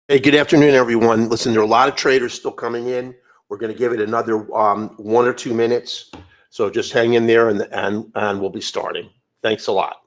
Hey, good afternoon, everyone. Listen, there are a lot of traders still coming in. We're going to give it another 1 or 2 minutes. So just hang in there and we'll be starting. Thanks a lot.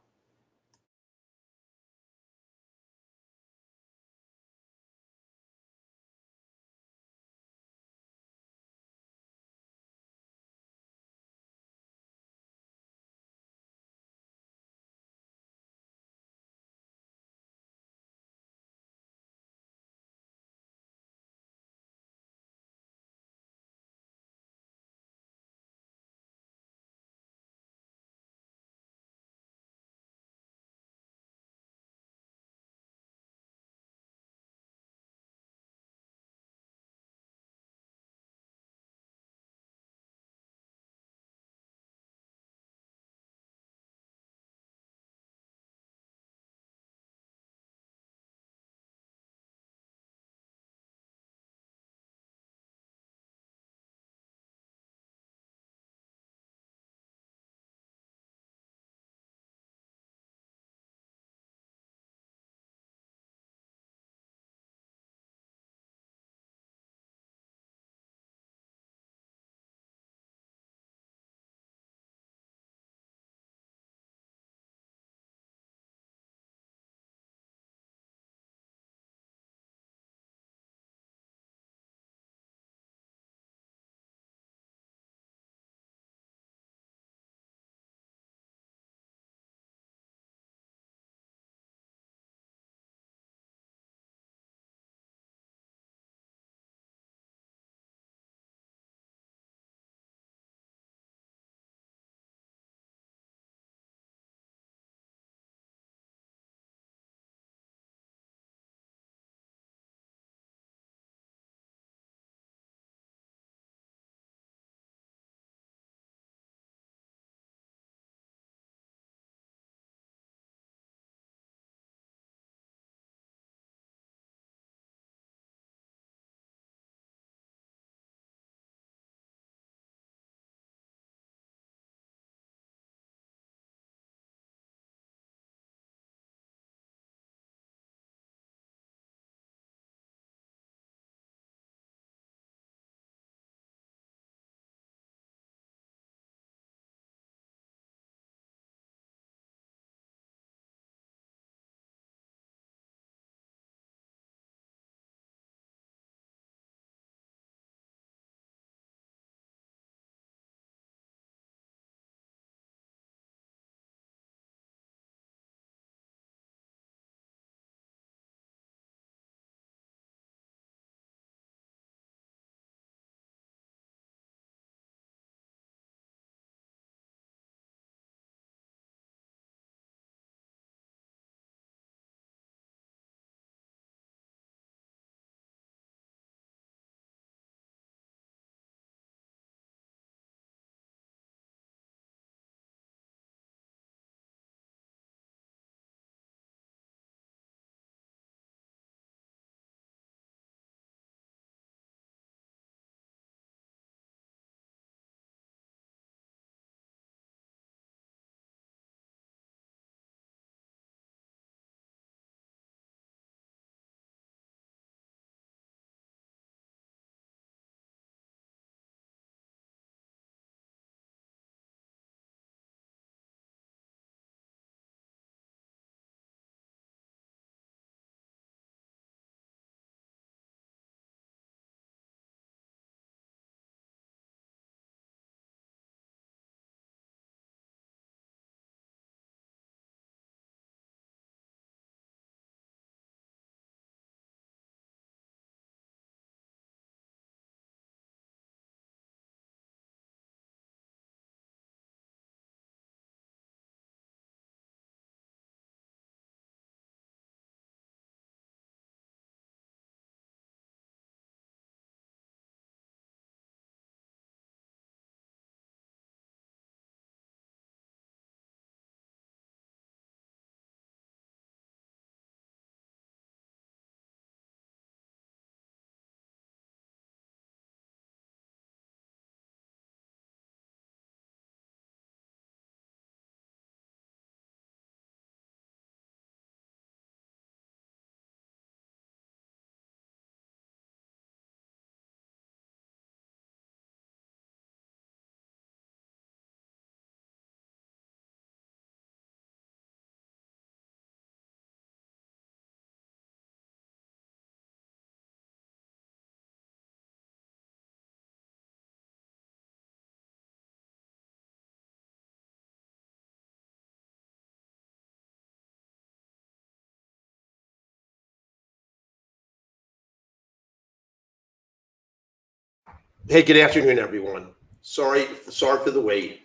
Hey, good afternoon, everyone. Sorry for the wait.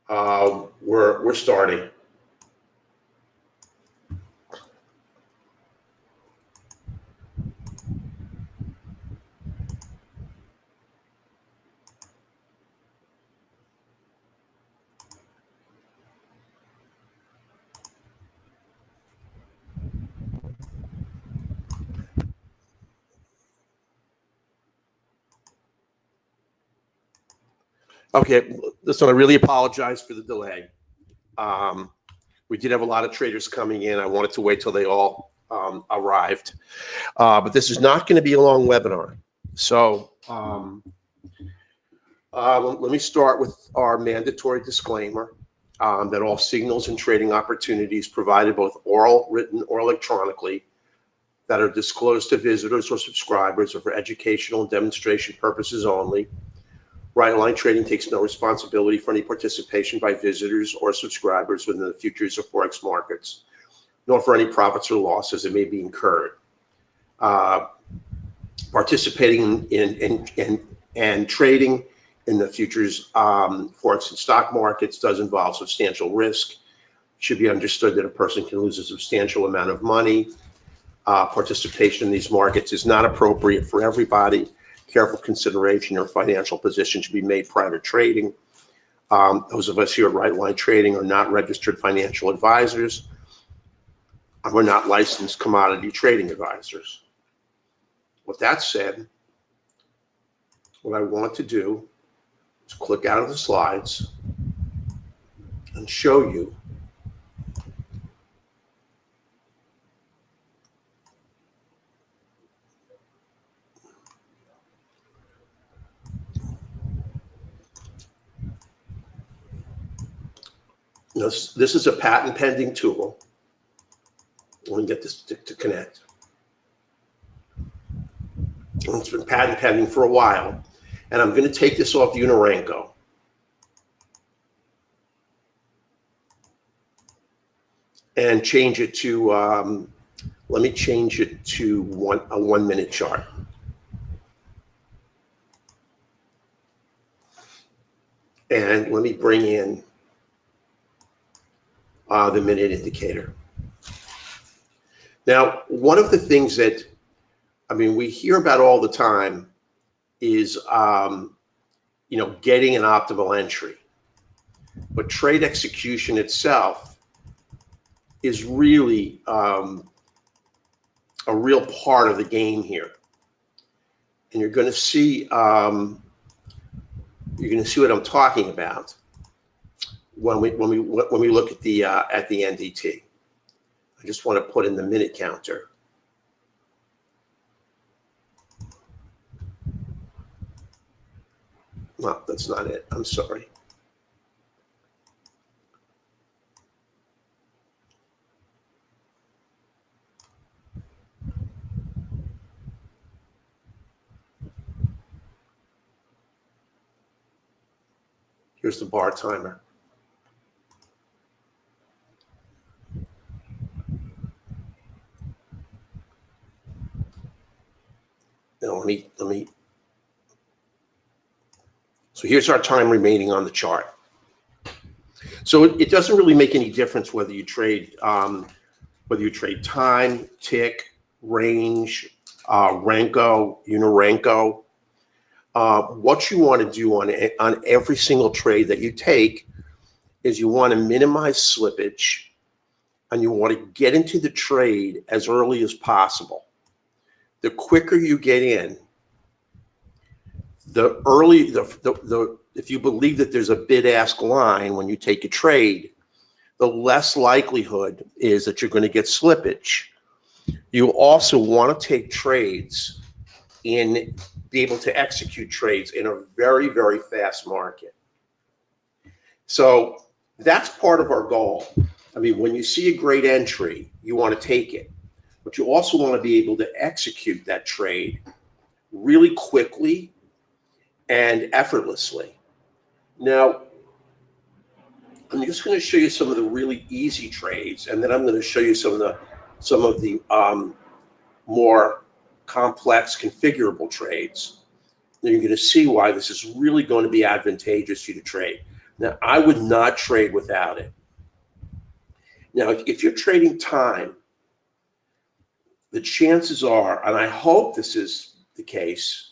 We're starting. Okay, listen, I really apologize for the delay. Um, we did have a lot of traders coming in. I wanted to wait till they all arrived, but this is not going to be a long webinar. So let me start with our mandatory disclaimer that all signals and trading opportunities provided, both oral, written, or electronically, that are disclosed to visitors or subscribers are for educational and demonstration purposes only. Right Line Trading takes no responsibility for any participation by visitors or subscribers within the futures or forex markets, nor for any profits or losses that may be incurred. Participating in and trading in the futures, forex, and stock markets does involve substantial risk. It should be understood that a person can lose a substantial amount of money. Participation in these markets is not appropriate for everybody. Careful consideration or financial position should be made prior to trading. Those of us here at Right Line Trading are not registered financial advisors. We're not licensed commodity trading advisors. With that said, what I want to do is click out of the slides and show you this is a patent pending tool. Let me get this to connect. It's been patent pending for a while, and I'm going to take this off Unarenco. And change it to, let me change it to a 1 minute chart. And let me bring in the minute indicator. Now, one of the things that, we hear about all the time is, getting an optimal entry. But trade execution itself is really a real part of the game here. And you're going to see what I'm talking about when we look at the NDT. I just want to put in the minute counter. No, that's not it. I'm sorry. Here's the bar timer. Now let me. So here's our time remaining on the chart. So it doesn't really make any difference whether you trade time, tick, range, Renko, Unarenko. What you want to do on every single trade that you take is you want to minimize slippage, and you want to get into the trade as early as possible. The quicker you get in, if you believe that there's a bid-ask line when you take a trade, the less likelihood is that you're going to get slippage. You also want to take trades be able to execute trades in a very, very fast market. So that's part of our goal. When you see a great entry, you want to take it, but you also want to be able to execute that trade really quickly and effortlessly. Now, I'm just going to show you some of the really easy trades, and then I'm going to show you some of the more complex configurable trades. then you're going to see why this is really going to be advantageous to you to trade. Now, I would not trade without it. Now, if you're trading time, the chances are, and I hope this is the case,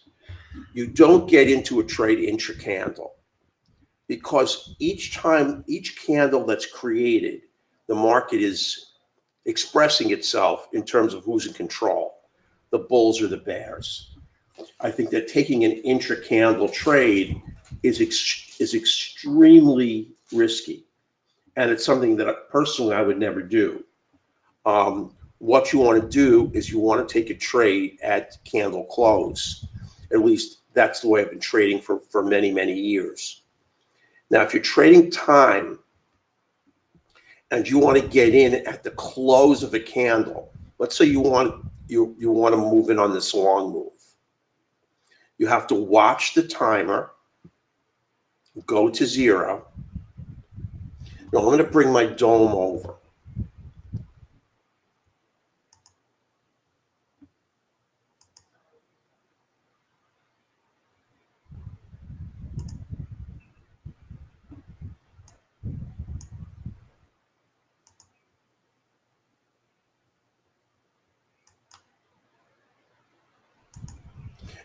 you don't get into a trade intra-candle, because each time, each candle that's created, the market is expressing itself in terms of who's in control, the bulls or the bears. I think that taking an intra-candle trade is extremely risky, and it's something that personally I would never do. What you want to do is you want to take a trade at candle close. At least that's the way I've been trading for many, many years. Now, if you're trading time and you want to get in at the close of a candle, let's say you want to move in on this long move. You have to watch the timer go to 0. Now I'm going to bring my dome over.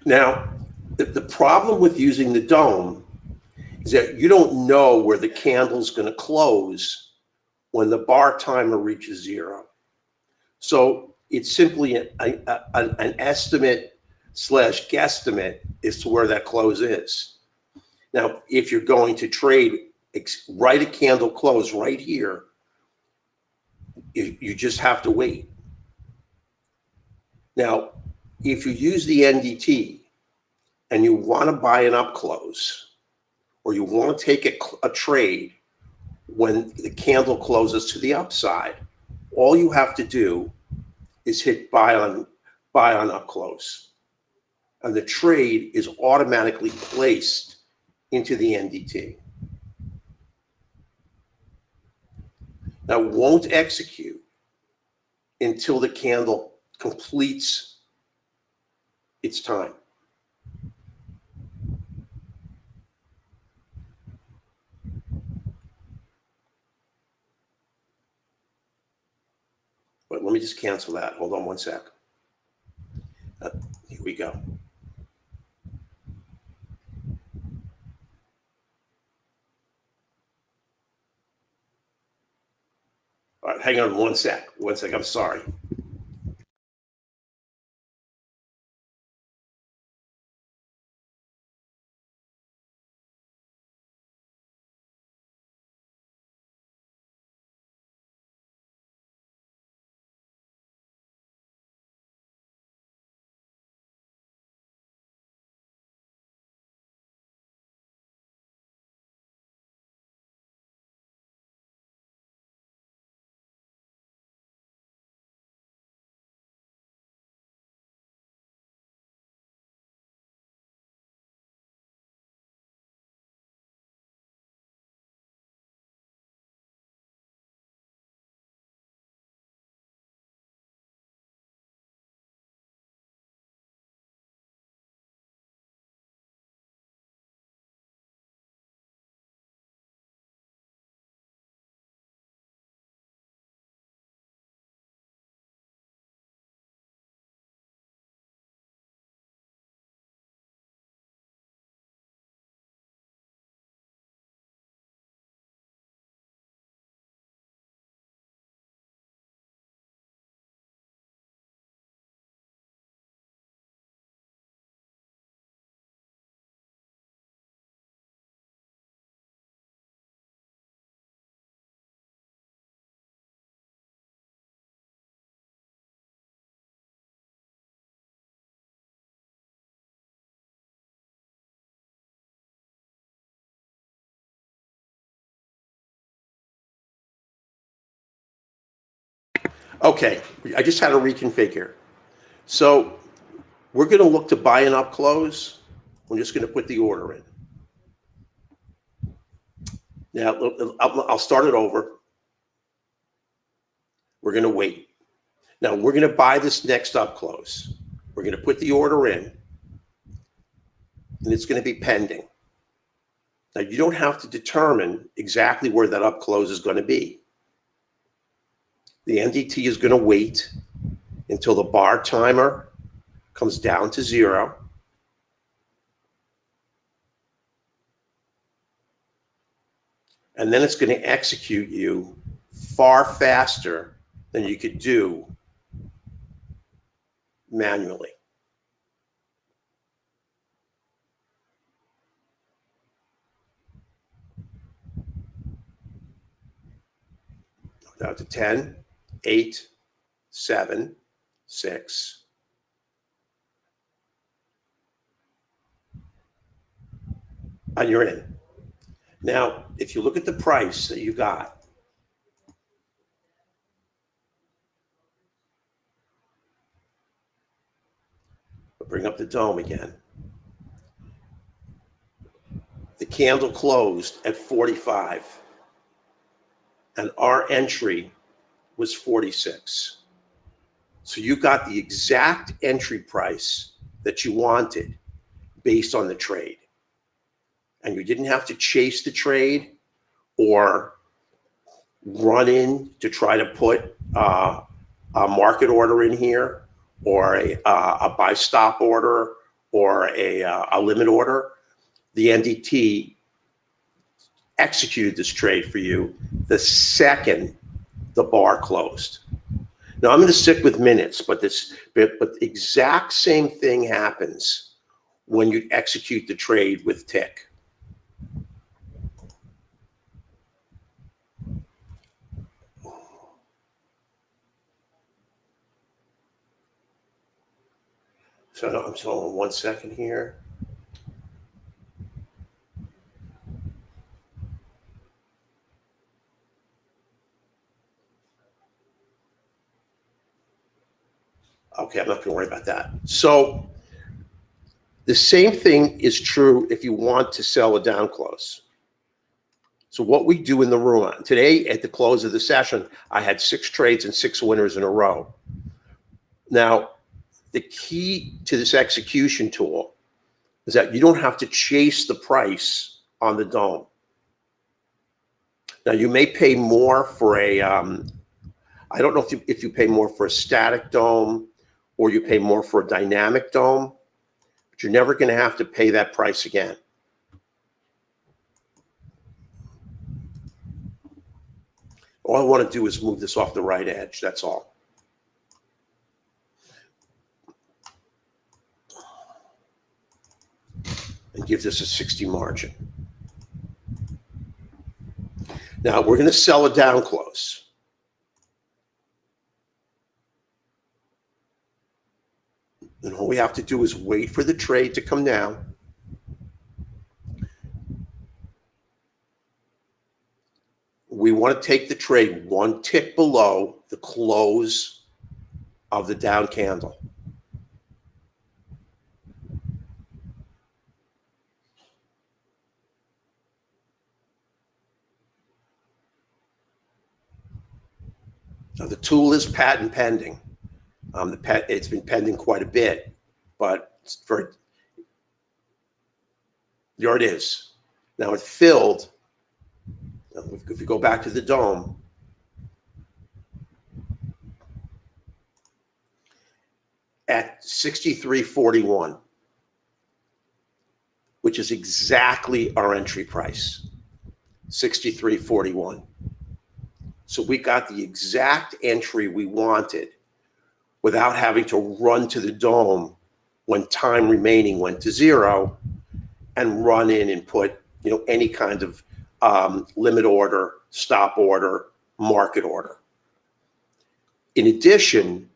Now, the problem with using the dome is that you don't know where the candle's going to close when the bar timer reaches 0. So it's simply an estimate slash guesstimate as to where that close is. Now, if you're going to trade right at candle close right here, you just have to wait. Now, if you use the NDT and you want to buy an up close, or you want to take a trade when the candle closes to the upside, all you have to do is hit buy on up close, and the trade is automatically placed into the NDT. Now, it won't execute until the candle completes its time. But let me just cancel that. Hold on one sec. Here we go. All right, hang on one sec. One sec. I'm sorry. Okay, I just had to reconfigure. So we're going to look to buy an up close. We're just going to put the order in. Now, I'll start it over. We're going to wait. Now, we're going to buy this next up close. We're going to put the order in. and it's going to be pending. Now, you don't have to determine exactly where that up close is going to be. The NDT is going to wait until the bar timer comes down to 0. And then it's going to execute you far faster than you could do manually. Down to 10, 8, 7, 6. And you're in. Now, if you look at the price that you got, I'll bring up the dome again. The candle closed at 45, and our entry was 46. So you got the exact entry price that you wanted based on the trade. And you didn't have to chase the trade or run in to try to put a market order in here, or a buy stop order, or a limit order. The NDT executed this trade for you the second the bar closed. Now I'm going to stick with minutes, but the exact same thing happens when you execute the trade with tick. So I'm hold on 1 second here. Okay, I'm not going to worry about that. So the same thing is true if you want to sell a down close. So what we do in the room today at the close of the session, I had 6 trades and 6 winners in a row. Now, the key to this execution tool is that you don't have to chase the price on the dome. Now, you may pay more for a, I don't know if you pay more for a static dome or you pay more for a dynamic dome, but you're never going to have to pay that price again. All I want to do is move this off the right edge, that's all. And give this a 60 margin. Now we're going to sell a down close. And all we have to do is wait for the trade to come down. We want to take the trade 1 tick below the close of the down candle. Now the tool is patent pending. It's been pending quite a bit, but there it is. Now it filled. If you go back to the dome, at 63.41, which is exactly our entry price, 63.41. So we got the exact entry we wanted without having to run to the dome when time remaining went to 0 and run in and put any kind of limit order, stop order, market order. In addition,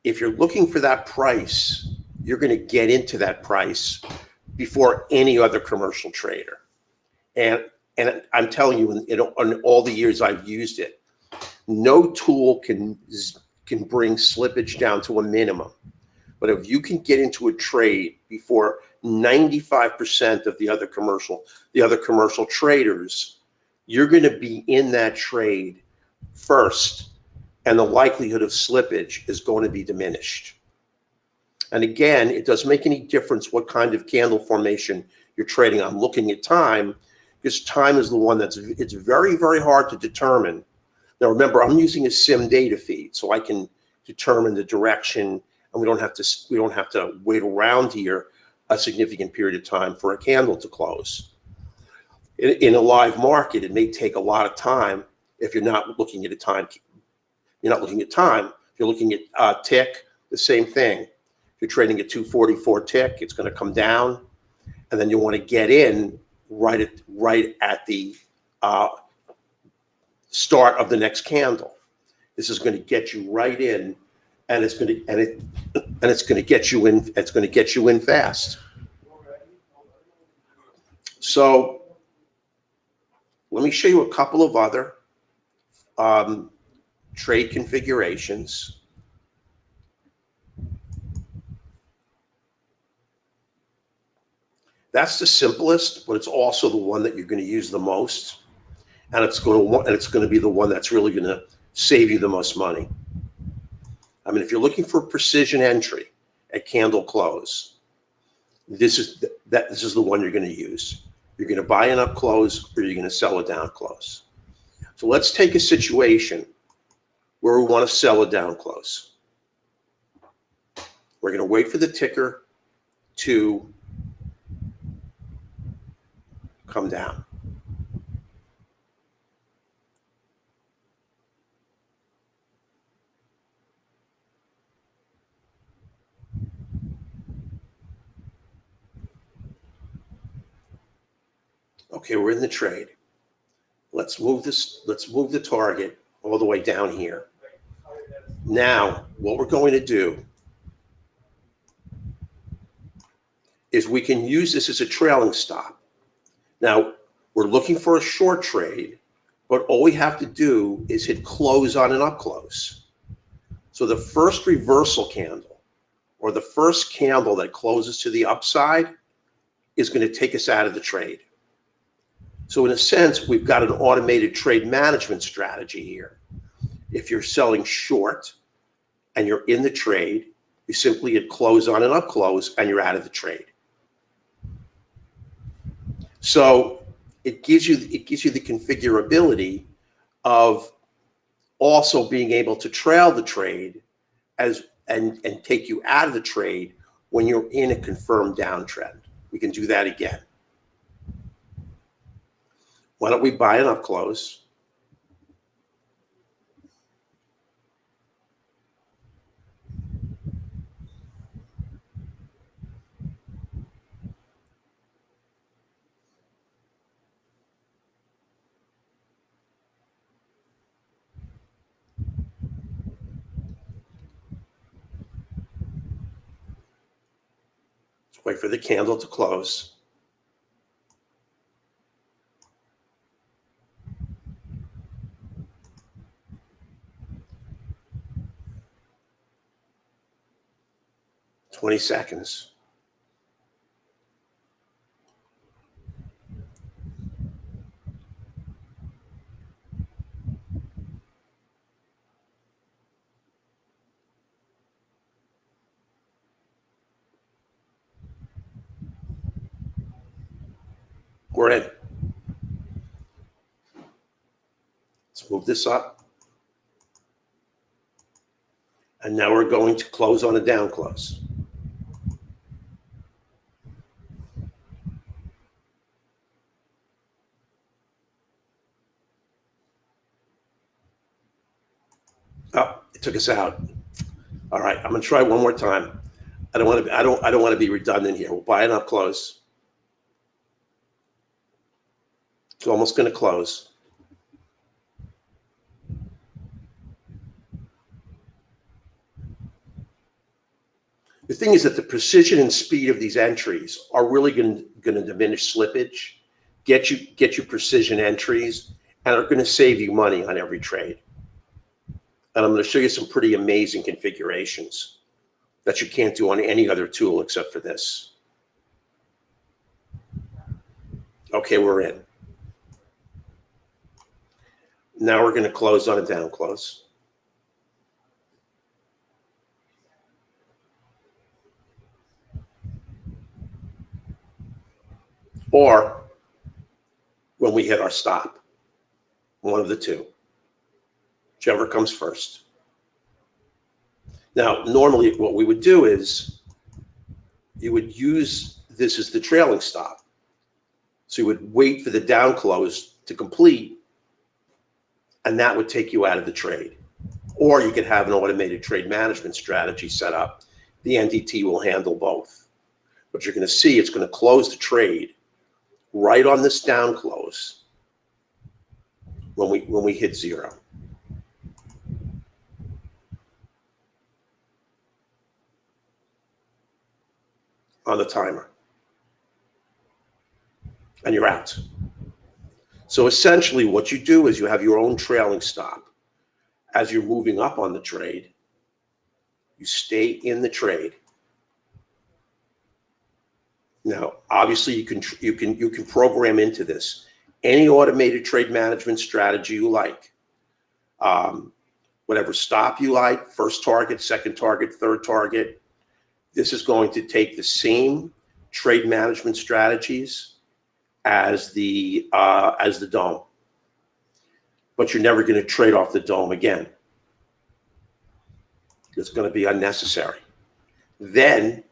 if you're looking for that price, you're going to get into that price before any other commercial trader. And I'm telling you, in all the years I've used it, no tool can bring slippage down to a minimum. But if you can get into a trade before 95% of the other commercial traders, you're going to be in that trade first, and the likelihood of slippage is going to be diminished. And again, it doesn't make any difference what kind of candle formation you're trading. I'm looking at time because time is the one it's very, very hard to determine. Now remember, I'm using a sim data feed, so I can determine the direction, and we don't have to wait around here a significant period of time for a candle to close. In a live market, it may take a lot of time if you're not looking at time. You're not looking at time. If you're looking at tick, the same thing. If you're trading a 244 tick, it's going to come down, and then you want to get in right at the start of the next candle. This is going to get you right in, and it's going to get you in. It's going to get you in fast. So let me show you a couple of other trade configurations. That's the simplest, but it's also the one that you're going to use the most, and it's going to be the one that's really going to save you the most money. I mean, if you're looking for precision entry at candle close, this is the one you're going to use. You're going to buy an up close, or you're going to sell a down close. So let's take a situation where we want to sell a down close. We're going to wait for the ticker to come down. Okay, we're in the trade. Let's move the target all the way down here. Now, what we're going to do is we can use this as a trailing stop. Now, we're looking for a short trade, but all we have to do is hit close on an up close. So the first reversal candle, or the first candle that closes to the upside, is going to take us out of the trade. So in a sense, we've got an automated trade management strategy here. If you're selling short and you're in the trade, you simply hit close on an up close and you're out of the trade. So it gives you the configurability of also being able to trail the trade and take you out of the trade when you're in a confirmed downtrend. We can do that again. Why don't we buy an up close? Let's wait for the candle to close. "20 seconds. We're in. Let's move this up. And now we're going to close on a down close. Oh, it took us out. All right, I'm going to try one more time. I don't want to be redundant here. We'll buy it up close. It's almost going to close. The thing is that the precision and speed of these entries are really going to diminish slippage, get you precision entries, and are going to save you money on every trade. And I'm going to show you some pretty amazing configurations that you can't do on any other tool except for this. Okay, we're in. Now we're going to close on a down close. or when we hit our stop. One of the two, whichever comes first. Now, normally what we would do is you would use this as the trailing stop. So you would wait for the down close to complete, and that would take you out of the trade. Or you could have an automated trade management strategy set up. The NDT will handle both. But you're going to see it's going to close the trade right on this down close when we hit zero. On the timer. And you're out. So essentially what you do is you have your own trailing stop. As you're moving up on the trade, you stay in the trade. Now, obviously you can program into this any automated trade management strategy you like. Whatever stop you like, first target, second target, third target. This is going to take the same trade management strategies as the dome, but you're never going to trade off the dome again. It's going to be unnecessary. Then,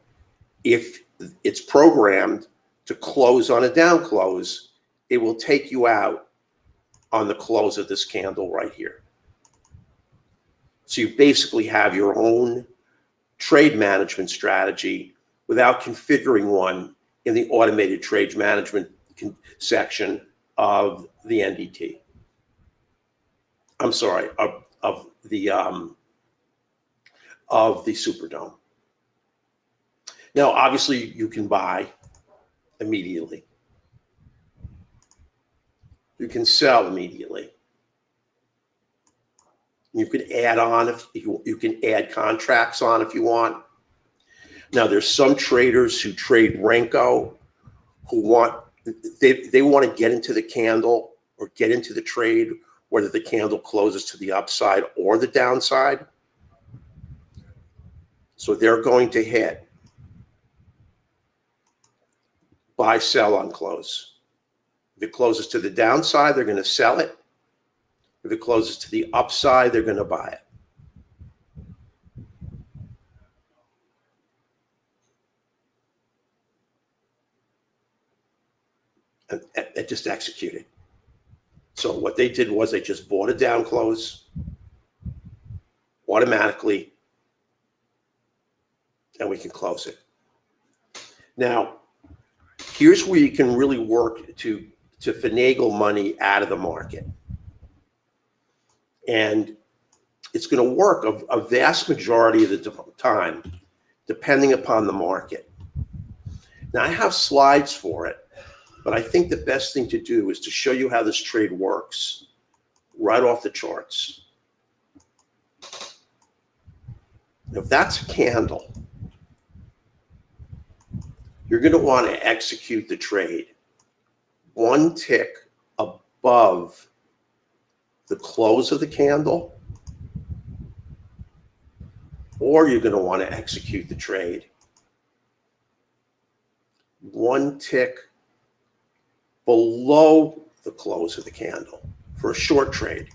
if it's programmed to close on a down close, it will take you out on the close of this candle right here. So you basically have your own trade management strategy without configuring one in the automated trade management section of the NDT. I'm sorry, of the Superdome. Now, obviously, you can buy immediately. You can sell immediately. You can add on if you can add contracts on if you want. Now, there's some traders who trade Renko who want they want to get into the candle or get into the trade, whether the candle closes to the upside or the downside. So they're going to hit buy, sell on close. If it closes to the downside, they're going to sell it. If it closes to the upside, they're going to buy it. And it just executed. So what they did was they just bought a down close automatically, and we can close it. Now, here's where you can really work to finagle money out of the market. And it's going to work a vast majority of the time, depending upon the market. Now, I have slides for it, but I think the best thing to do is to show you how this trade works right off the charts. If that's a candle, you're going to want to execute the trade one tick above the close of the candle, or you're going to want to execute the trade one tick below the close of the candle for a short trade.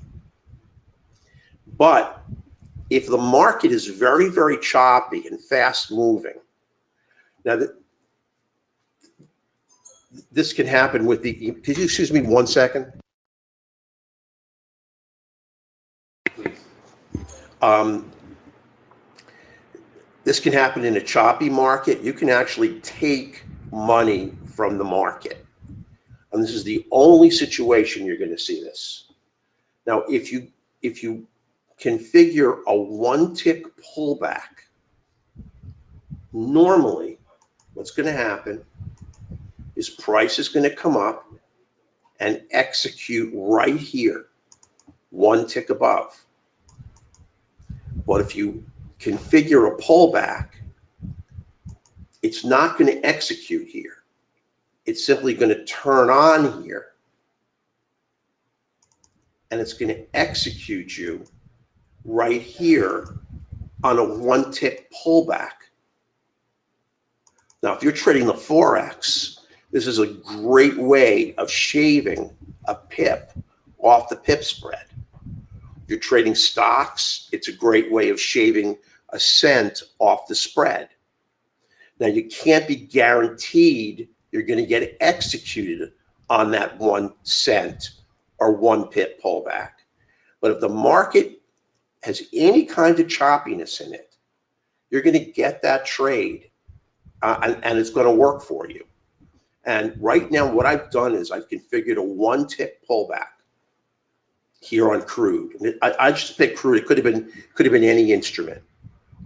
But if the market is very, very choppy and fast moving, now this can happen with the, could you excuse me 1 second? This can happen in a choppy market. You can actually take money from the market. And this is the only situation you're going to see this. Now, if you configure a one tick pullback, normally what's going to happen is price is going to come up and execute right here, one tick above. But if you configure a pullback, it's not going to execute here. It's simply going to turn on here, and it's going to execute you right here on a one-tick pullback. Now, if you're trading the Forex, This is a great way of shaving a pip off the pip spread. If you're trading stocks, it's a great way of shaving a cent off the spread. Now, you can't be guaranteed you're going to get executed on that 1 cent or 1 pip pullback. But if the market has any kind of choppiness in it, you're going to get that trade, and it's going to work for you. And right now, what I've done is I've configured a 1 tick pullback here on crude. I just picked crude. It could have been any instrument.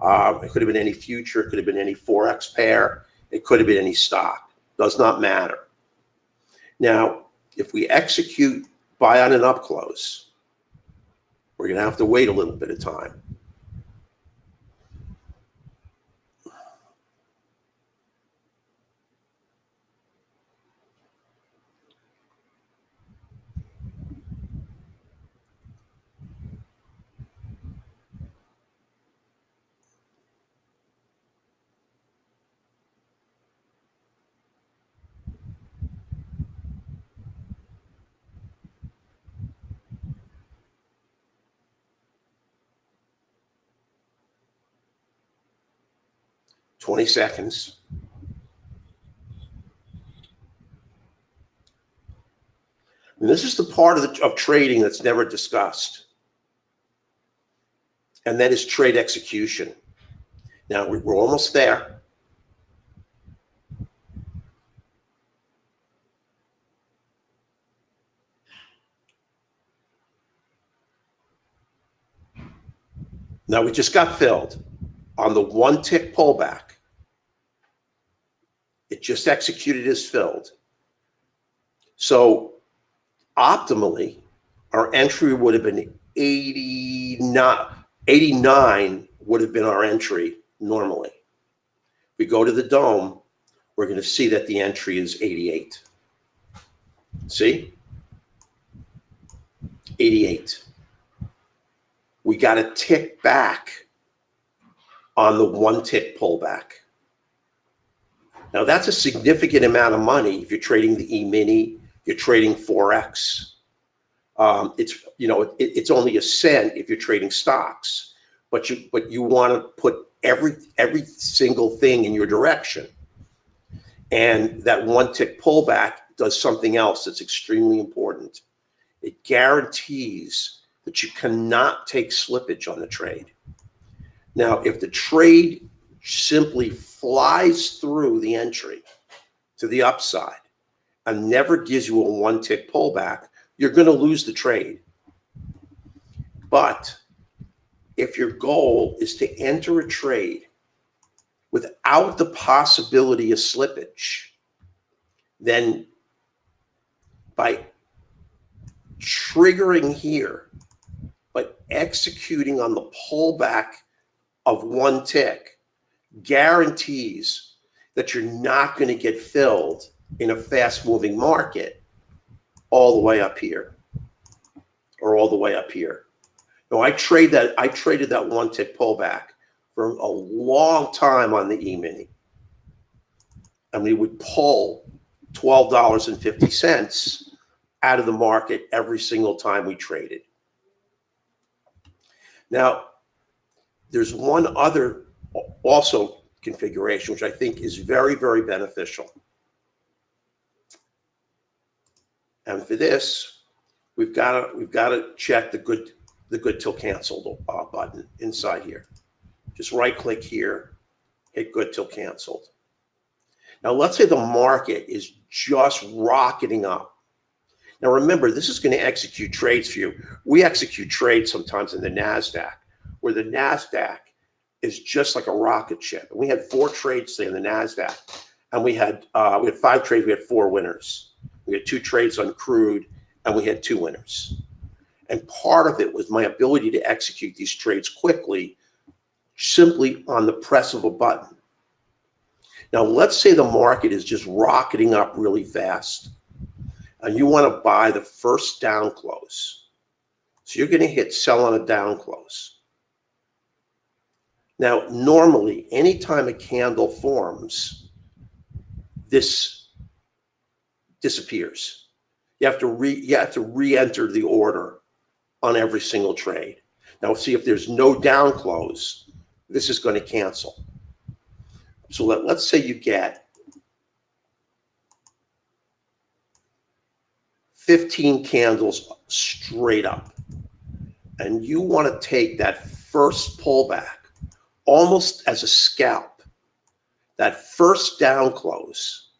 It could have been any future. It could have been any Forex pair. It could have been any stock. Does not matter. Now, if we execute buy on an up close, we're going to have to wait a little bit of time. "20 seconds. And this is the part of trading that's never discussed, and that is trade execution. Now, we're almost there. Now, we just got filled on the 1 tick pullback. It just executed as filled. So optimally, our entry would have been 89. 89 would have been our entry normally. If we go to the dome, we're going to see that the entry is 88. See? 88. We got to tick back on the 1 tick pullback. Now, that's a significant amount of money if you're trading the E-mini, you're trading Forex. It's only a cent if you're trading stocks, but you want to put every single thing in your direction. And that 1 tick pullback does something else that's extremely important. It guarantees that you cannot take slippage on the trade. Now, if the trade simply flies through the entry to the upside and never gives you a 1 tick pullback, you're going to lose the trade. But if your goal is to enter a trade without the possibility of slippage, then by triggering here, but executing on the pullback of 1 tick, guarantees that you're not going to get filled in a fast-moving market all the way up here or all the way up here. Now, I traded that 1 tick pullback for a long time on the E-mini, and we would pull $12.50 out of the market every single time we traded. Now, there's one other also configuration which I think is very, very beneficial. And for this, we've got to check the good till canceled button inside here. Just right click here, hit good till canceled. Now let's say the market is just rocketing up. Now remember, this is going to execute trades for you. We execute trades sometimes in the NASDAQ, where the NASDAQ is just like a rocket ship. And we had 4 trades today in the NASDAQ, and we had 5 trades. We had 4 winners. We had 2 trades on crude, and we had 2 winners. And part of it was my ability to execute these trades quickly, simply on the press of a button. Now, let's say the market is just rocketing up really fast, and you want to buy the first down close. So you're going to hit sell on a down close. Now, normally, anytime a candle forms, this disappears. You have to re-enter the order on every single trade. Now see, if there's no down close, this is going to cancel. So let's say you get 15 candles straight up, and you want to take that first pullback almost as a scalp, that first down close,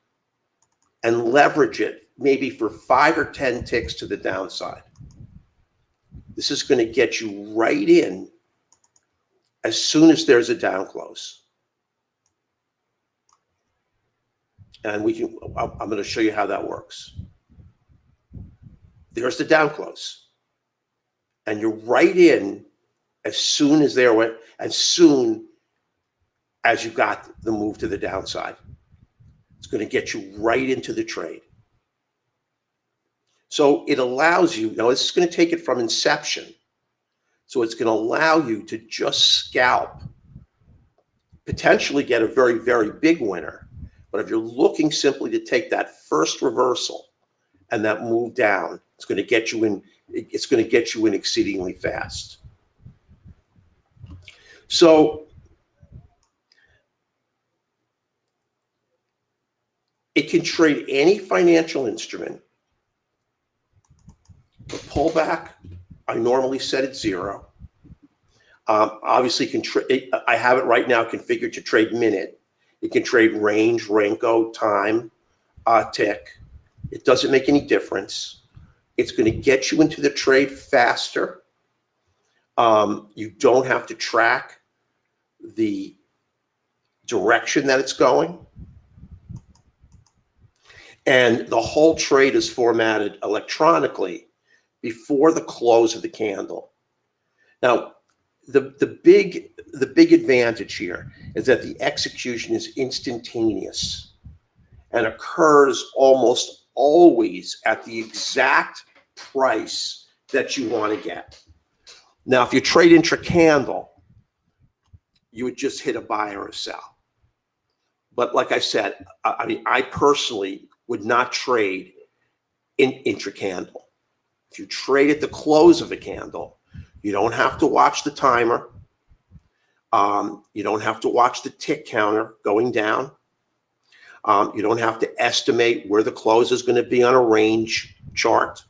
and leverage it maybe for 5 or 10 ticks to the downside. This is going to get you right in as soon as there's a down close. And I'm going to show you how that works. There's the down close. And you're right in as soon as as soon as you got the move to the downside. It's going to get you right into the trade. So it allows you, now this is going to take it from inception. So it's going to allow you to just scalp, potentially get a very, very big winner. But if you're looking simply to take that first reversal and that move down, it's going to get you in, it's going to get you in exceedingly fast. So it can trade any financial instrument. The pullback, I normally set at 0. Obviously, I have it right now configured to trade minute. It can trade range, Renko, time, tick. It doesn't make any difference. It's going to get you into the trade faster. You don't have to track the direction that it's going. And the whole trade is formatted electronically before the close of the candle. Now, the big advantage here is that the execution is instantaneous and occurs almost always at the exact price that you want to get. Now, if you trade intra-candle, you would just hit a buy or a sell. But like I said, I personally would not trade in intra-candle. If you trade at the close of a candle, you don't have to watch the timer. You don't have to watch the tick counter going down. You don't have to estimate where the close is going to be on a range chart,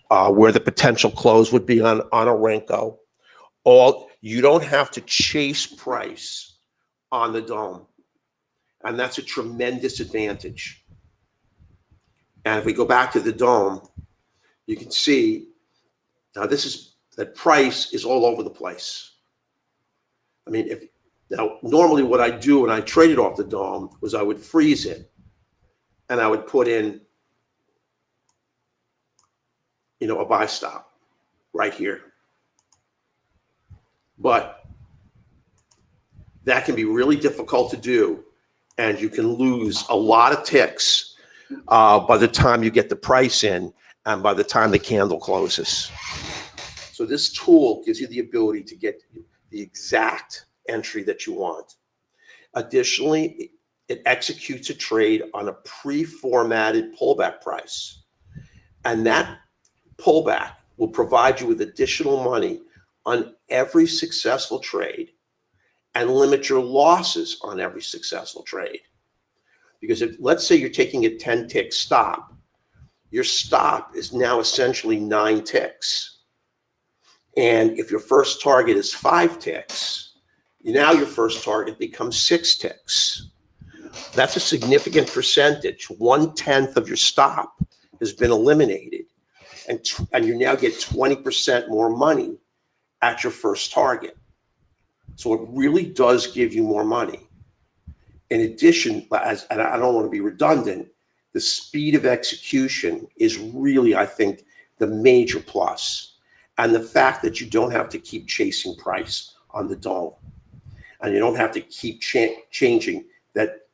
where the potential close would be on a Renko. You don't have to chase price on the dome. And that's a tremendous advantage. And if we go back to the dome, you can see now that price is all over the place. I mean, normally what I do when I traded off the dome was I would freeze it and I would put in, a buy stop right here. But that can be really difficult to do, and you can lose a lot of ticks by the time you get the price in and by the time the candle closes. So this tool gives you the ability to get the exact entry that you want. Additionally, it executes a trade on a pre-formatted pullback price. And that pullback will provide you with additional money on every successful trade and limit your losses on every successful trade. Because let's say you're taking a 10-tick stop, your stop is now essentially 9 ticks. And if your first target is 5 ticks, now your first target becomes 6 ticks. That's a significant percentage. 1/10 of your stop has been eliminated. And you now get 20% more money at your first target. So it really does give you more money. In addition, and I don't want to be redundant, the speed of execution is really, I think, the major plus. And the fact that you don't have to keep chasing price on the dome. And you don't have to keep changing that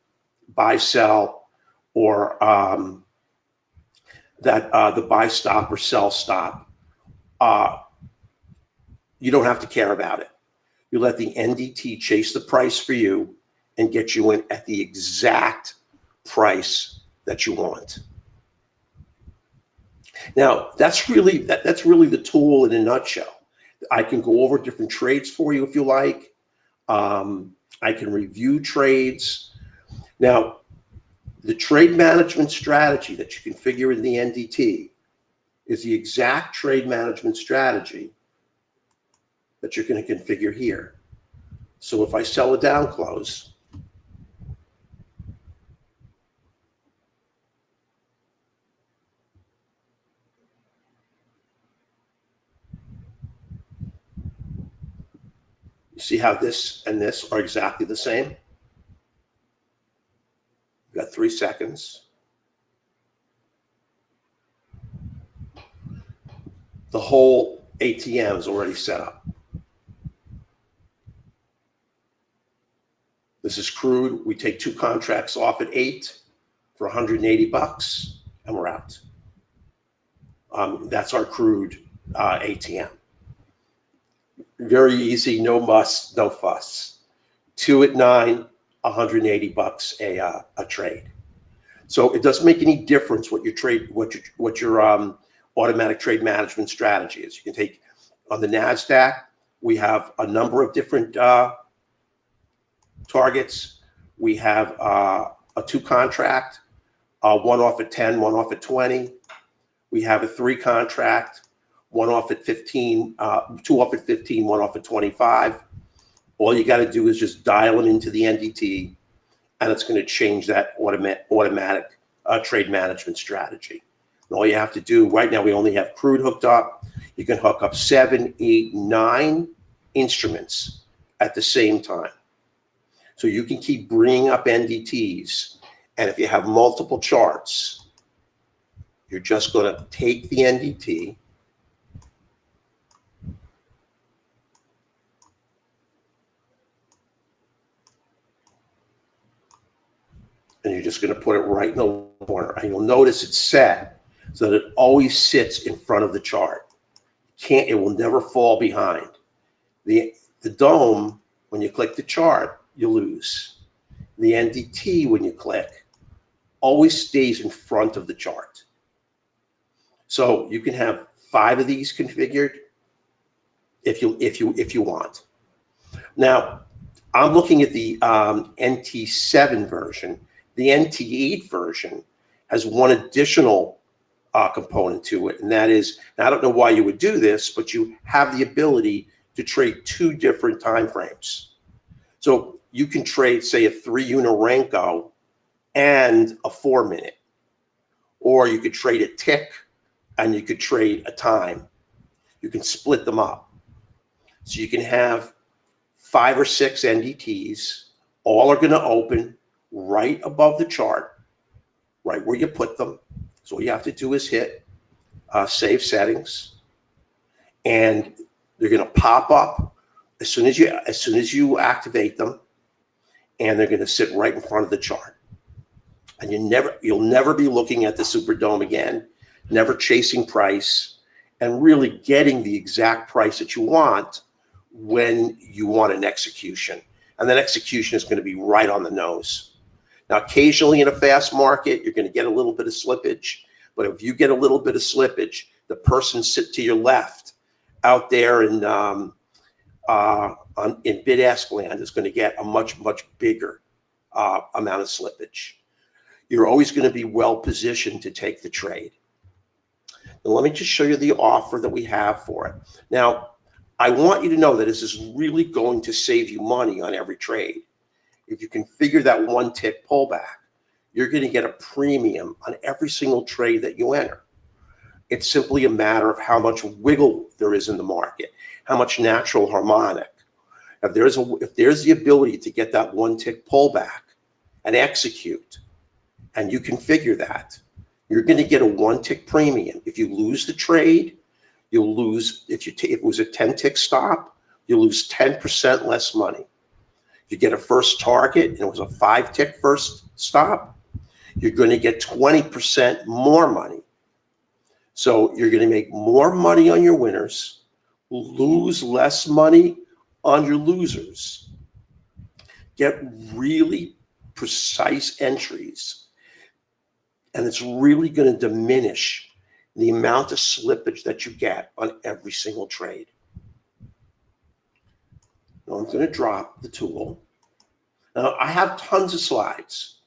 buy sell or the buy stop or sell stop. You don't have to care about it. You let the NDT chase the price for you and get you in at the exact price that you want. Now, that's really the tool in a nutshell. I can go over different trades for you if you like. I can review trades. Now, the trade management strategy that you configure in the NDT is the exact trade management strategy that you're going to configure here. So if I sell a down close, you see how this and this are exactly the same? You've got 3 seconds. The whole ATM is already set up. This is crude. We take 2 contracts off at 8 for 180 bucks, and we're out. That's our crude ATM. Very easy, no muss, no fuss. 2 at 9, 180 bucks a trade. So it doesn't make any difference what your automatic trade management strategy is. You can take on the NASDAQ. We have a number of different targets. We have a 2 contract, one off at 10, one off at 20. We have a 3 contract, one off at 15, 2 off at 15, one off at 25. All you got to do is just dial them into the NDT, and it's going to change that automatic trade management strategy. And all you have to do, right now we only have crude hooked up. You can hook up 7, 8, 9 instruments at the same time. So you can keep bringing up NDTs. And if you have multiple charts, you're just going to take the NDT, and you're just going to put it right in the corner. And you'll notice it's set so that it always sits in front of the chart. It will never fall behind. The dome, when you click the chart, you lose. The NDT, when you click, always stays in front of the chart. So you can have 5 of these configured if you want. Now, I'm looking at the NT7 version. The NT8 version has one additional component to it, and that is, I don't know why you would do this, but you have the ability to trade 2 different time frames. So you can trade, say, a 3-unit Renko and a 4-minute, or you could trade a tick and you could trade a time. You can split them up. So you can have 5 or 6 NDTs. All are going to open right above the chart, right where you put them. So all you have to do is hit save settings, and they're going to pop up as soon as you activate them, and they're going to sit right in front of the chart. And you'll never be looking at the Superdome again, never chasing price, and really getting the exact price that you want when you want an execution. And that execution is going to be right on the nose. Now, occasionally in a fast market, you're going to get a little bit of slippage. But if you get a little bit of slippage, the person sit to your left out there in bid-ask land is going to get a much, much bigger amount of slippage. You're always going to be well positioned to take the trade. Now, let me just show you the offer that we have for it. Now, I want you to know that this is really going to save you money on every trade. If you configure that 1-tick pullback, you're going to get a premium on every single trade that you enter. It's simply a matter of how much wiggle there is in the market, how much natural harmonic. If there's the ability to get that 1-tick pullback and execute, and you configure that, you're going to get a 1-tick premium. If you lose the trade, you'll lose, if it was a 10-tick stop, you'll lose 10% less money. If you get a first target and it was a 5-tick first stop, you're going to get 20% more money. So you're going to make more money on your winners, lose less money on your losers, get really precise entries, and it's really going to diminish the amount of slippage that you get on every single trade. Now I'm going to drop the tool. Now I have tons of slides,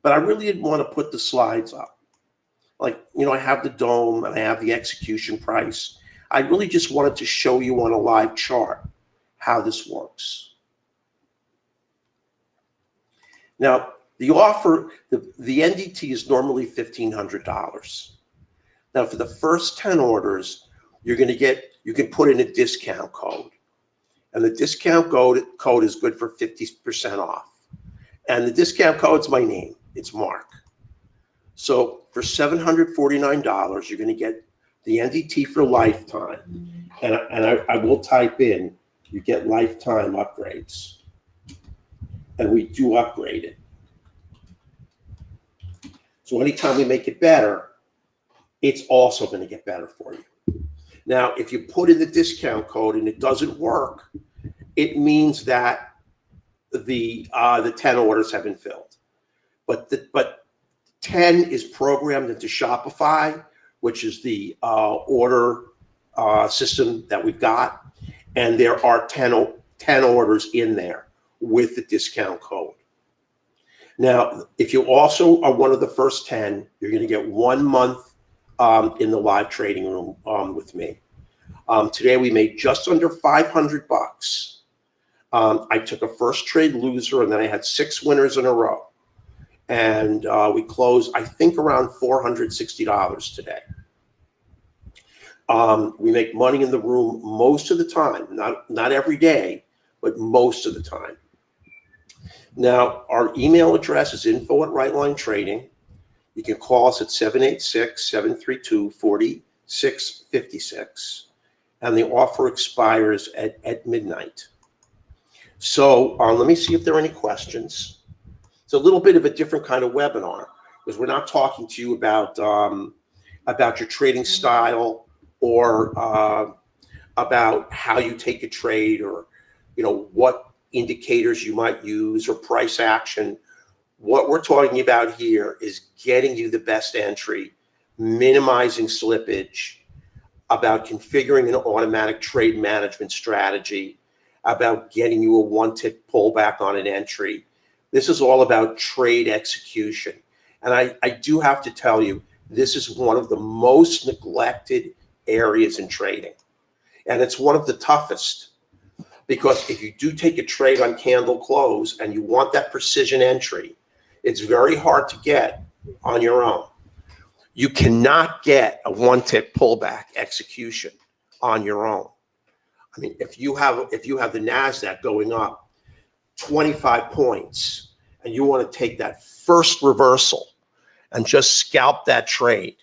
but I really didn't want to put the slides up. Like, I have the dome and I have the execution price. I really just wanted to show you on a live chart how this works. Now, the offer, the NDT is normally $1,500. Now, for the first 10 orders, you can put in a discount code. And the discount code is good for 50% off. And the discount code's my name. It's Mark. So for $749, you're going to get the NDT for lifetime. And I will type in, you get lifetime upgrades. And we do upgrade it. So anytime we make it better, it's also going to get better for you. Now, if you put in the discount code and it doesn't work, it means that the 10 orders have been filled. But 10 is programmed into Shopify, which is the order system that we've got. And there are 10 orders in there with the discount code. Now, if you also are one of the first 10, you're going to get 1 month in the live trading room with me. Today we made just under $500. I took a first trade loser, and then I had 6 winners in a row. And we closed, I think, around $460 today. We make money in the room most of the time, not every day, but most of the time. Now, our email address is info@Rightline Trading. You can call us at 786-732-4656, and the offer expires at midnight. So let me see if there are any questions. It's a little bit of a different kind of webinar because we're not talking to you about your trading style or about how you take a trade or what indicators you might use or price action. What we're talking about here is getting you the best entry, minimizing slippage, about configuring an automatic trade management strategy, about getting you a one-tick pullback on an entry. This is all about trade execution. And I do have to tell you, this is one of the most neglected areas in trading. And it's one of the toughest. Because if you do take a trade on candle close and you want that precision entry, it's very hard to get on your own. You cannot get a one-tick pullback execution on your own. I mean, if you have the NASDAQ going up 25 points and you want to take that first reversal and just scalp that trade,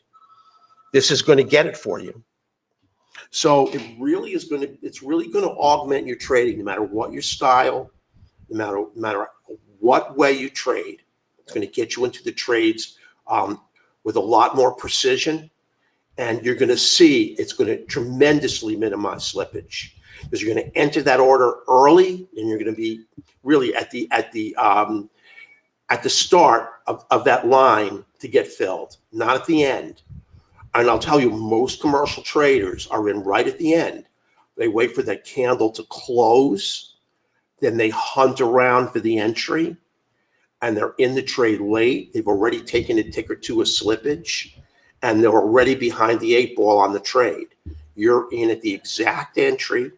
this is going to get it for you. So it's really going to augment your trading, no matter what your style, no matter what way you trade. It's going to get you into the trades with a lot more precision, and you're going to see it's going to tremendously minimize slippage because you're going to enter that order early, and you're going to be really at the start of that line to get filled, not at the end. And I'll tell you, most commercial traders are in right at the end. They wait for that candle to close, then they hunt around for the entry, and they're in the trade late. They've already taken a tick or two of slippage, and they're already behind the 8 ball on the trade. You're in at the exact entry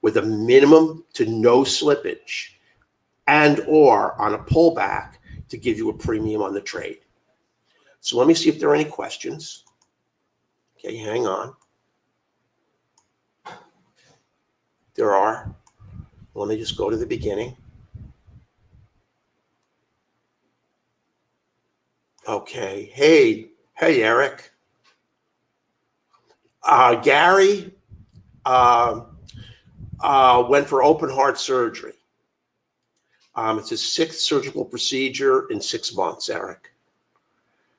with a minimum to no slippage and or on a pullback to give you a premium on the trade. So let me see if there are any questions. Okay, hang on. There are. Let me just go to the beginning. Okay. Hey, Eric. Gary went for open heart surgery. It's his 6th surgical procedure in 6 months, Eric.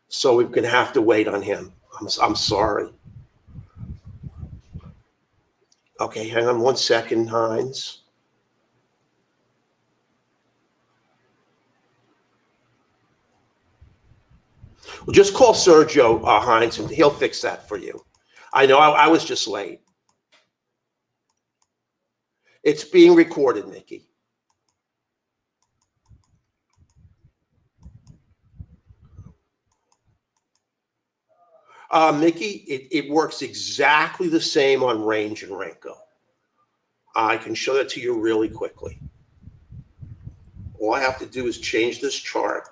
So we're going to have to wait on him. I'm sorry. Okay, hang on 1 second, Hines. Well, just call Sergio Hines and he'll fix that for you. I know I was just late. It's being recorded, Nikki. Mickey, it works exactly the same on range and Renko. I can show that to you really quickly. All I have to do is change this chart.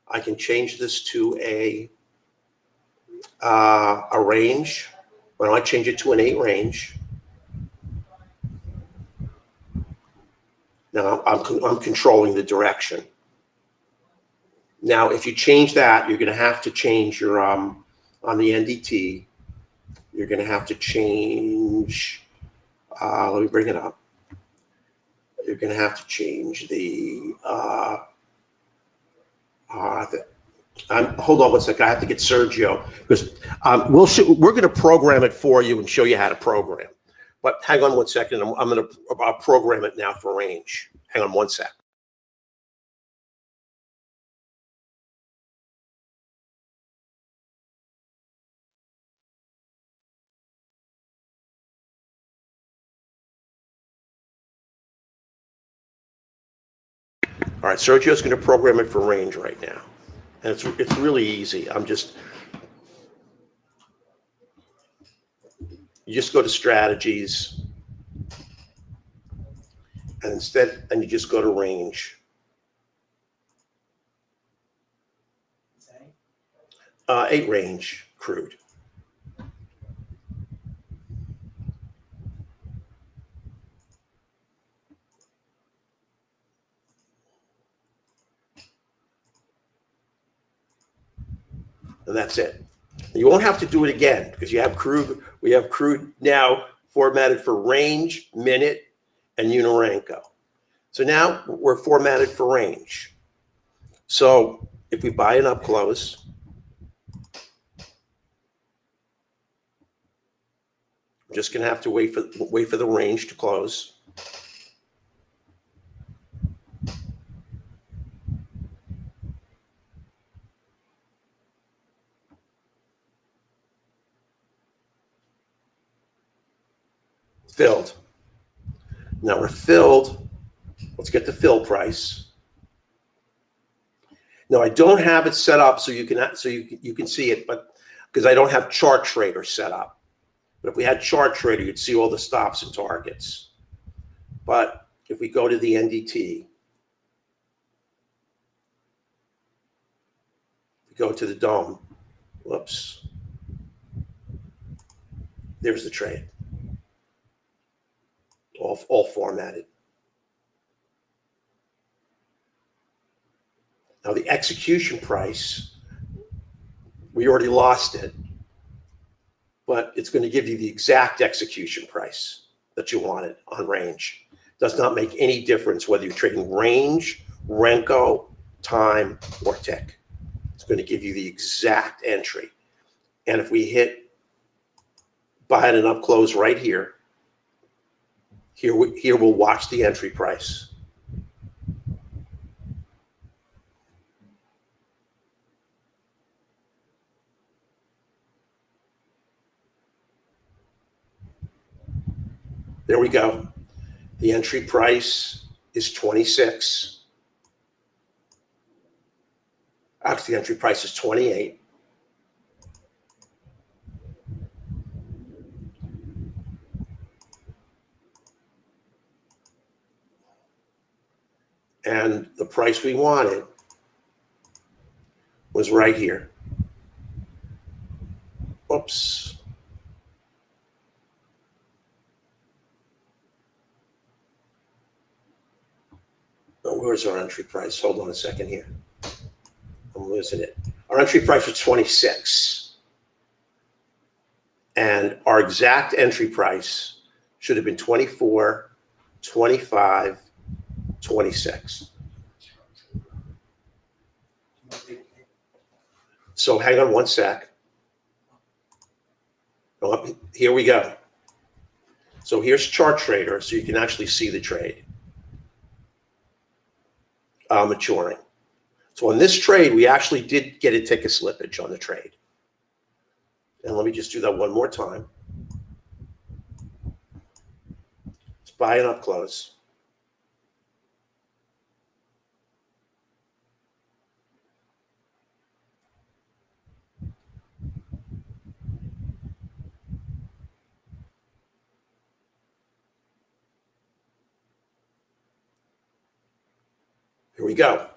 I can change this to a range. When I change it to an 8 range, now I'm controlling the direction. Now, if you change that, you're going to have to change your on the NDT. You're going to have to change. Let me bring it up. You're going to have to change the. Hold on one second. I have to get Sergio because we're going to program it for you and show you how to program. But hang on one second. I'm going to program it now for range. Hang on one sec. All right, Sergio's going to program it for range right now. And it's really easy. You just go to strategies and you just go to range. 8 range crude. And that's it. You won't have to do it again because you have crude. We have crude now formatted for range, minute, and Unirenko. So now we're formatted for range. So if we buy an up close, we're just going to have to wait for the range to close. Filled. Now we're filled. Let's get the fill price. Now I don't have it set up so you can see it, but because I don't have Chart Trader set up. But if we had Chart Trader, you'd see all the stops and targets. But if we go to the NDT, we go to the DOM. Whoops. There's the trade. All formatted. Now the execution price, we already lost it, but it's going to give you the exact execution price that you wanted on range. Does not make any difference whether you're trading range, Renko, time, or tick. It's going to give you the exact entry. And if we hit buy at an up close right here, here we'll watch the entry price. There we go. The entry price is 26. Actually, the entry price is 28. And the price we wanted was right here. Oops. Oh, where's our entry price? Hold on a second here. I'm losing it. Our entry price was 26. And our exact entry price should have been 24, 25, 26. So hang on one sec. Here we go. So here's Chart Trader, so you can actually see the trade maturing. So on this trade, we actually did get a tick of slippage on the trade. And let me just do that one more time. Let's buy it up close. Here we go.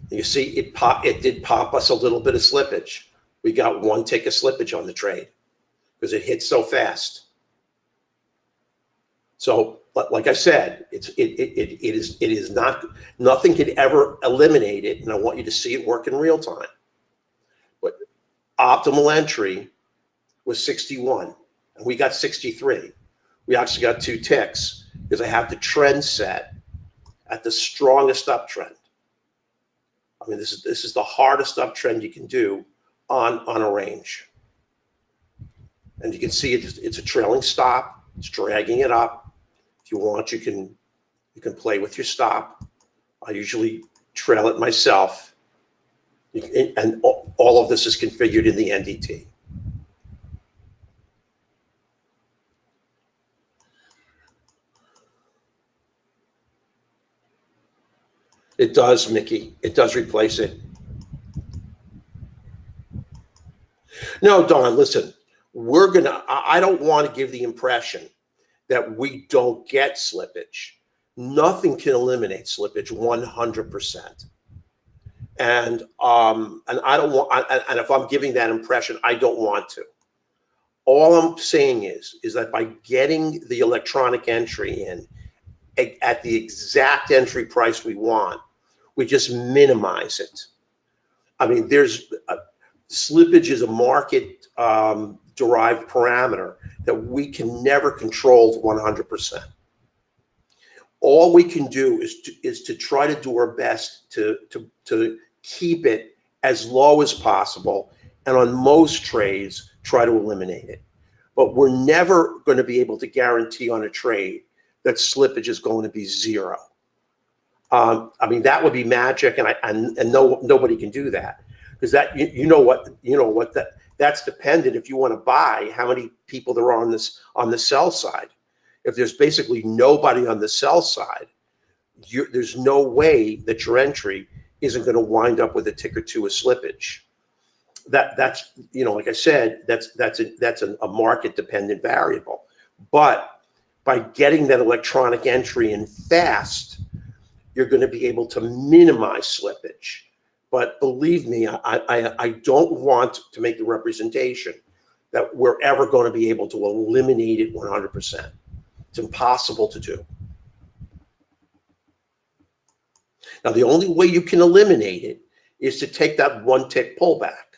You see, it did pop us a little bit of slippage. We got one tick of slippage on the trade because it hit so fast. So, like I said, it is not, nothing can ever eliminate it, and I want you to see it work in real time. But optimal entry was 61, and we got 63. We actually got 2 ticks because I have the trend set at the strongest uptrend. I mean, this is the hardest uptrend you can do on a range. And you can see it's a trailing stop. It's dragging it up. If you want, you can play with your stop. I usually trail it myself. And all of this is configured in the NDT. It does, Mickey. It does replace it. No, Don, listen, I don't want to give the impression that we don't get slippage. Nothing can eliminate slippage 100%. And I don't want, and if I'm giving that impression, I don't want to. All I'm saying is that by getting the electronic entry in at the exact entry price we want, we just minimize it. I mean, slippage is a market derived parameter that we can never control 100%. All we can do is to try to do our best to keep it as low as possible, and on most trades, try to eliminate it. But we're never going to be able to guarantee on a trade that slippage is going to be 0. I mean, that would be magic, and nobody can do that, because that you know what that's dependent. If you want to buy, how many people there are on the sell side. If there's basically nobody on the sell side, there's no way that your entry isn't going to wind up with a tick or 2 of slippage. That's like I said, that's a market dependent variable. But by getting that electronic entry in fast, you're going to be able to minimize slippage. But believe me, I don't want to make the representation that we're ever going to be able to eliminate it 100%. It's impossible to do. Now, the only way you can eliminate it is to take that 1 tick pullback.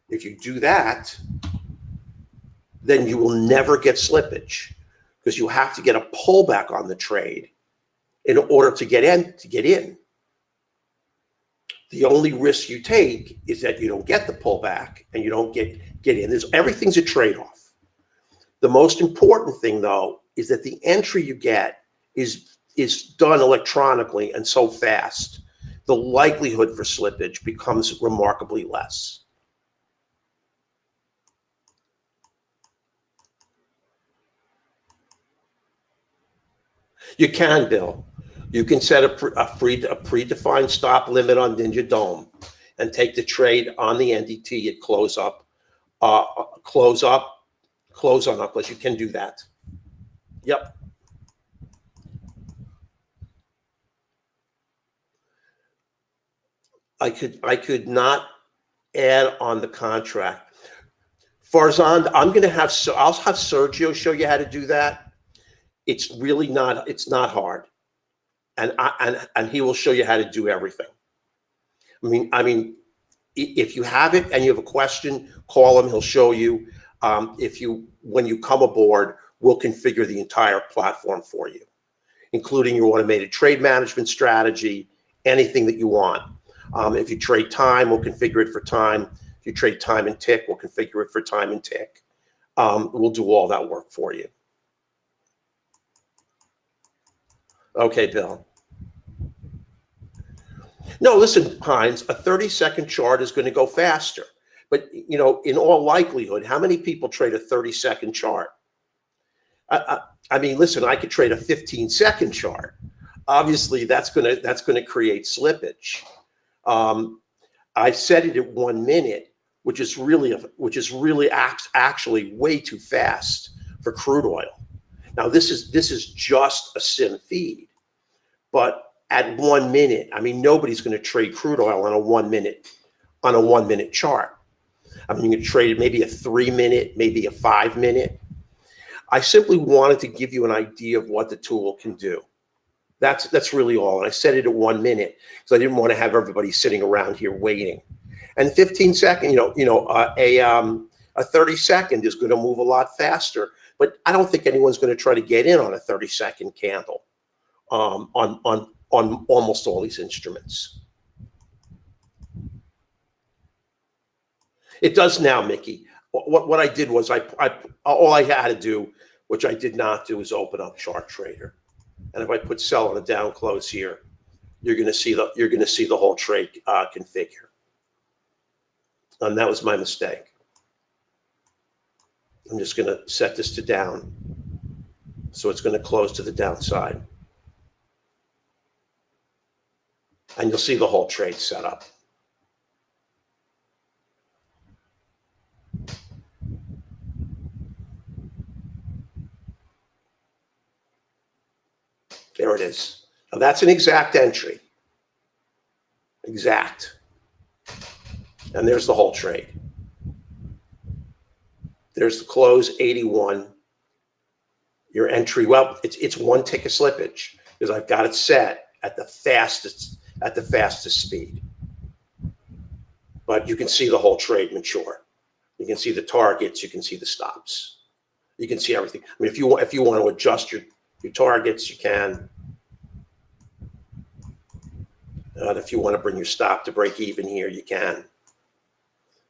If you do that, then you will never get slippage, because you have to get a pullback on the trade in order to get in. The only risk you take is that you don't get the pullback and you don't get in. Everything's a trade-off. The most important thing, though, is that the entry you get is done electronically and so fast, the likelihood for slippage becomes remarkably less. You can, Bill. You can set a predefined stop limit on Ninja Dome and take the trade on the NDT at close on up, plus you can do that. Yep. I could not add on the contract. Farzan, I'll have Sergio show you how to do that. It's really not, it's not hard. And he will show you how to do everything. I mean, if you have it and you have a question, call him, he'll show you. When you come aboard, we'll configure the entire platform for you, including your automated trade management strategy, anything that you want. If you trade time, we'll configure it for time. If you trade time and tick, we'll configure it for time and tick. We'll do all that work for you. Okay, Bill. No, listen, Heinz, a 30-second chart is going to go faster. But, in all likelihood, how many people trade a 30-second chart? I mean, listen, I could trade a 15-second chart. Obviously, that's gonna create slippage. Um, I set it at 1 minute, which is really actually way too fast for crude oil. Now, this is just a sim feed, but at 1 minute, I mean, nobody's going to trade crude oil on a 1 minute chart. I mean, you can trade maybe a 3 minute, maybe a 5 minute. I simply wanted to give you an idea of what the tool can do. That's really all. And I set it at 1 minute because I didn't want to have everybody sitting around here waiting. And 15 second, a 30-second is going to move a lot faster. But I don't think anyone's going to try to get in on a 30-second candle on almost all these instruments. It does now, Mickey. What I did was all I had to do, which I did not do, is open up Chart Trader. And if I put sell on a down close here, you're going to see the whole trade configure. And that was my mistake. I'm just going to set this to down, so it's going to close to the downside, and you'll see the whole trade set up. There it is. Now that's an exact entry. Exact. And there's the whole trade. There's the close, 81. Your entry, well, it's one tick of slippage because I've got it set at the fastest speed. But you can see the whole trade mature. You can see the targets. You can see the stops. You can see everything. I mean, if you want to adjust your targets, you can. And if you want to bring your stop to break even here, you can.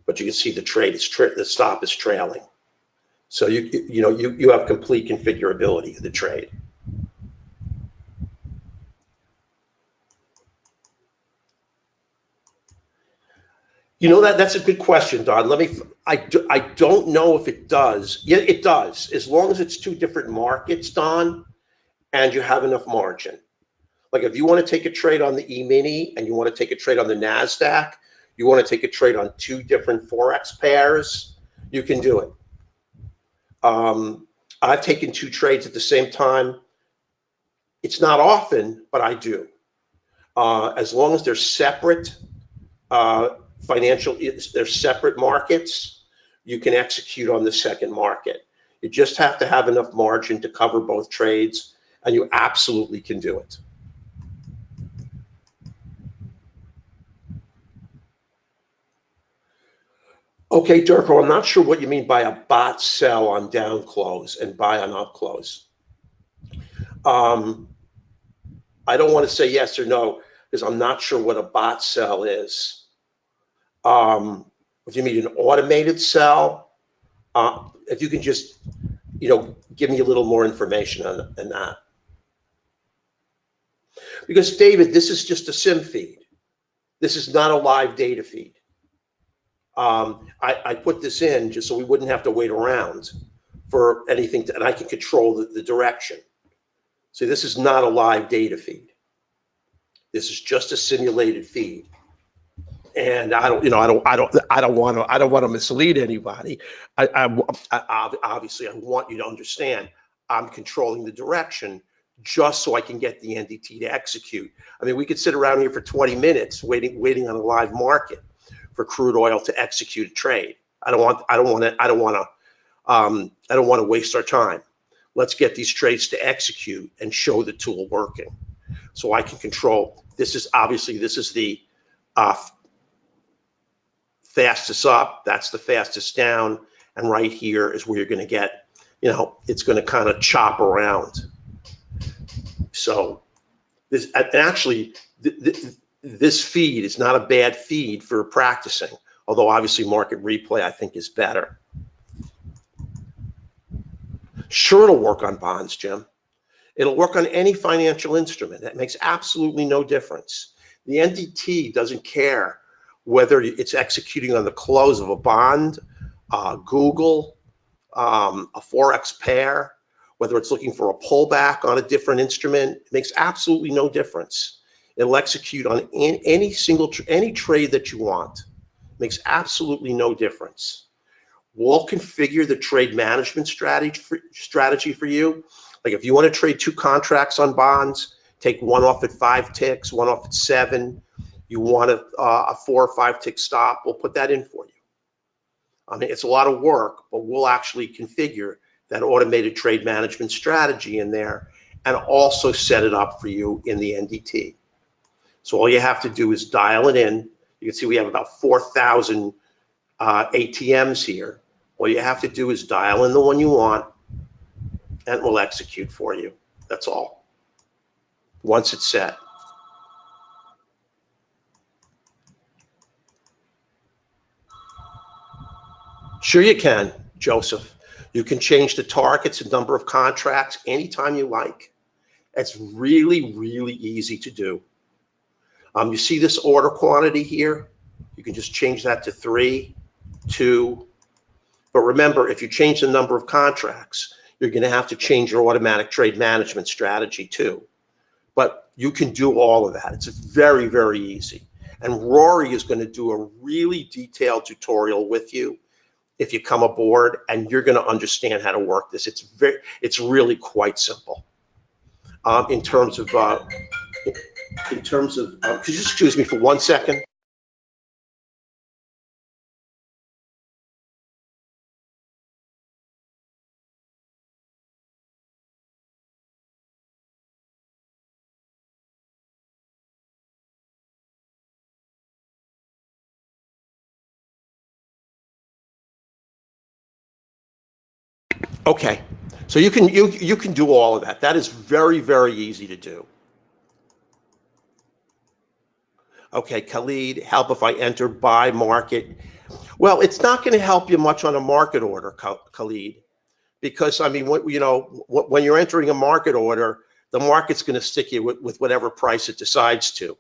But you can see the trade is the stop is trailing. So you have complete configurability of the trade. That's a good question, Don. I don't know if it does. Yeah, it does. As long as it's two different markets, Don, and you have enough margin. Like if you want to take a trade on the E-mini and you want to take a trade on the NASDAQ, you want to take a trade on two different Forex pairs, you can do it. I've taken two trades at the same time. It's not often, but I do. As long as they're separate they're separate markets, you can execute on the second market. You just have to have enough margin to cover both trades, and you absolutely can do it. Okay, Durko, I'm not sure what you mean by a bot sell on down close and buy on up close. I don't want to say yes or no because I'm not sure what a bot sell is. If you mean an automated sell, if you can just, give me a little more information on that. Because David, this is just a sim feed. This is not a live data feed. I put this in just so we wouldn't have to wait around for anything, and I can control the direction. So this is not a live data feed. This is just a simulated feed. And I don't want to mislead anybody. Obviously I want you to understand I'm controlling the direction just so I can get the NDT to execute. I mean, we could sit around here for 20 minutes waiting on a live market for crude oil to execute a trade. I don't want to waste our time. Let's get these trades to execute and show the tool working, so I can control. This is the fastest up. That's the fastest down, and right here is where you're going to get. It's going to kind of chop around. So this actually. This feed is not a bad feed for practicing, although obviously market replay I think is better. Sure, it'll work on bonds, Jim. It'll work on any financial instrument. That makes absolutely no difference. The NDT doesn't care whether it's executing on the close of a bond, Google, a Forex pair, whether it's looking for a pullback on a different instrument. It makes absolutely no difference. It'll execute on any trade that you want. It makes absolutely no difference. We'll configure the trade management strategy for you. Like if you want to trade 2 contracts on bonds, take one off at 5 ticks, one off at 7. You want a 4 or 5 tick stop, we'll put that in for you. I mean, it's a lot of work, but we'll actually configure that automated trade management strategy in there and also set it up for you in the NDT. So all you have to do is dial it in. You can see we have about 4,000 ATMs here. All you have to do is dial in the one you want and it will execute for you. That's all. Once it's set. Sure you can, Joseph. You can change the targets and number of contracts anytime you like. It's really, really easy to do. You see this order quantity here? You can just change that to 3, 2. But remember, if you change the number of contracts, you're going to have to change your automatic trade management strategy too. But you can do all of that. It's very, very easy. And Rory is going to do a really detailed tutorial with you if you come aboard, and you're going to understand how to work this. It's really quite simple. In terms of, could you just excuse me for 1 second? Okay, so you can do all of that. That is very, very easy to do. Okay, Khalid, help if I enter buy market. Well, it's not going to help you much on a market order, Khalid, because I mean, when you're entering a market order, the market's going to stick you with whatever price it decides to.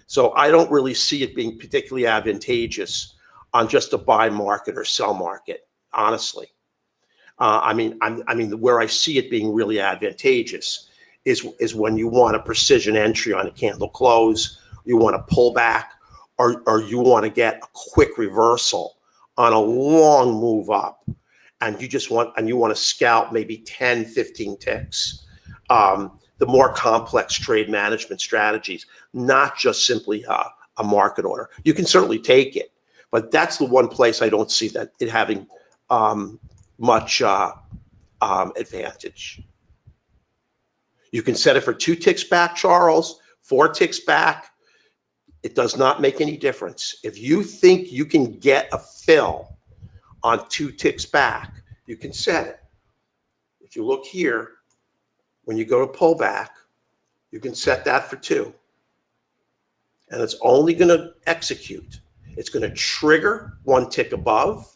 So I don't really see it being particularly advantageous on just a buy market or sell market, honestly. I mean, where I see it being really advantageous is when you want a precision entry on a candle close, you want to pull back, or you want to get a quick reversal on a long move up, and you want to scalp maybe 10, 15 ticks. The more complex trade management strategies, not just simply a market order. You can certainly take it, but that's the one place I don't see that it having much advantage. You can set it for 2 ticks back, Charles, 4 ticks back. It does not make any difference. If you think you can get a fill on 2 ticks back, you can set it. If you look here, when you go to pullback, you can set that for 2. And it's only going to execute. It's going to trigger 1 tick above,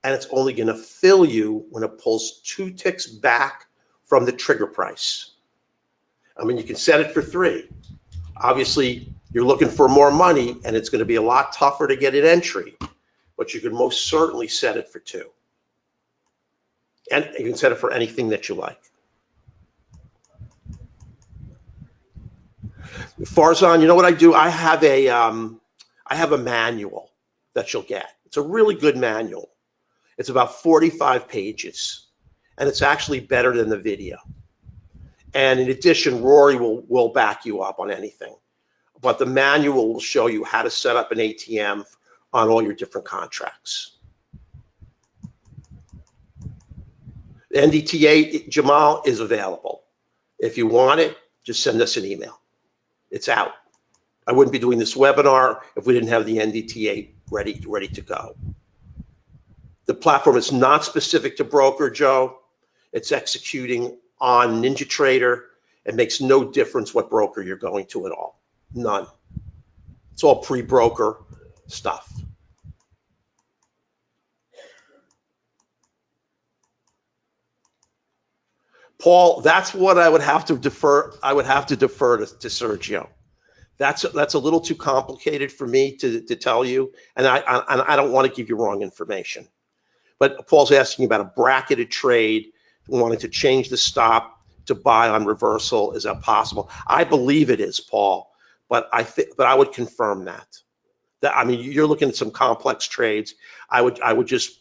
and it's only going to fill you when it pulls 2 ticks back from the trigger price. I mean, you can set it for 3. Obviously, you're looking for more money, and it's going to be a lot tougher to get an entry, but you can most certainly set it for 2. And you can set it for anything that you like. Farzan, you know what I do? I have a manual that you'll get. It's a really good manual. It's about 45 pages, and it's actually better than the video. And in addition, Rory will back you up on anything. But the manual will show you how to set up an ATM on all your different contracts. The NDTA, Jamal, is available. If you want it, just send us an email. It's out. I wouldn't be doing this webinar if we didn't have the NDTA ready to go. The platform is not specific to broker, Joe. It's executing on NinjaTrader. It makes no difference what broker you're going to at all. None. It's all pre-broker stuff. Paul, that's what I would have to defer. I would have to defer to Sergio. That's a little too complicated for me to tell you, and I don't want to give you wrong information. But Paul's asking about a bracketed trade, wanting to change the stop to buy on reversal. Is that possible? I believe it is, Paul, but I would confirm that. I mean, you're looking at some complex trades. I would just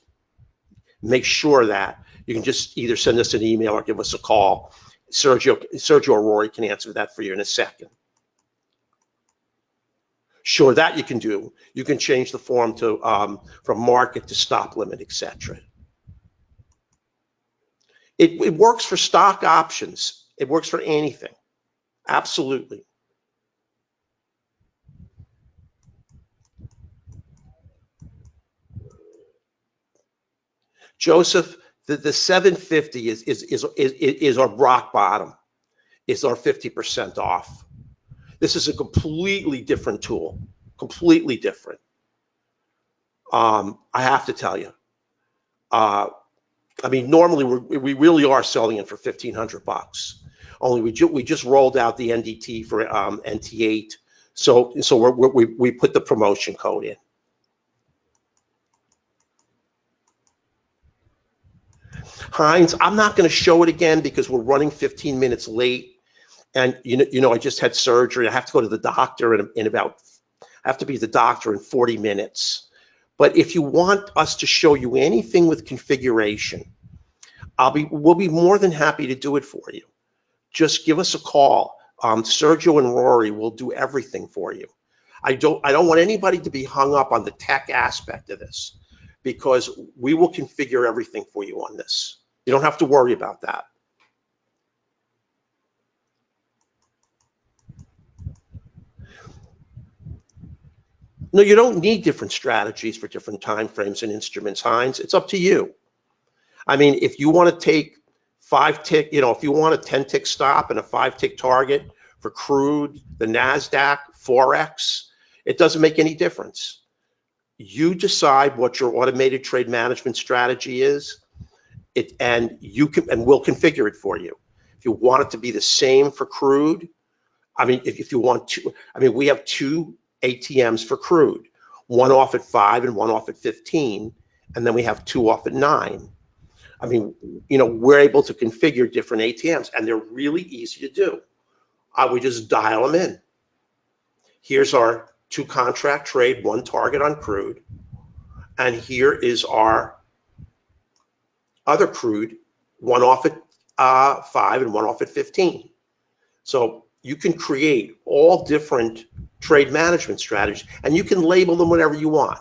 make sure that you can just either send us an email or give us a call. Sergio or Rory can answer that for you in a second. Sure, that you can do. You can change the form to from market to stop limit, etc. It works for stock options. It works for anything. Absolutely. Joseph, the 750 is our rock bottom. Is our 50% off. This is a completely different tool. Completely different. I have to tell you. I mean, normally we really are selling it for $1,500. Only we just rolled out the NDT for NT8, so we put the promotion code in. Heinz, I'm not going to show it again because we're running 15 minutes late, and you know I just had surgery. I have to go to the doctor in about. I have to be at the doctor in 40 minutes. But if you want us to show you anything with configuration, we'll be more than happy to do it for you. Just give us a call. Sergio and Rory will do everything for you. I don't want anybody to be hung up on the tech aspect of this, because we will configure everything for you on this. You don't have to worry about that. No, you don't need different strategies for different time frames and instruments, Heinz. It's up to you. I mean, if you want to take 5 tick, if you want a 10 tick stop and a 5 tick target for crude, the NASDAQ, Forex, it doesn't make any difference. You decide what your automated trade management strategy is, and we'll configure it for you. If you want it to be the same for crude, I mean, if you want to, I mean, we have 2 ATMs for crude, one off at 5 and one off at 15, and then we have 2 off at 9. I mean, we're able to configure different ATMs, and they're really easy to do. We just dial them in. Here's our 2 contract trade, 1 target on crude, and here is our other crude, 1 off at 5 and 1 off at 15. So you can create all different trade management strategies, and you can label them whatever you want.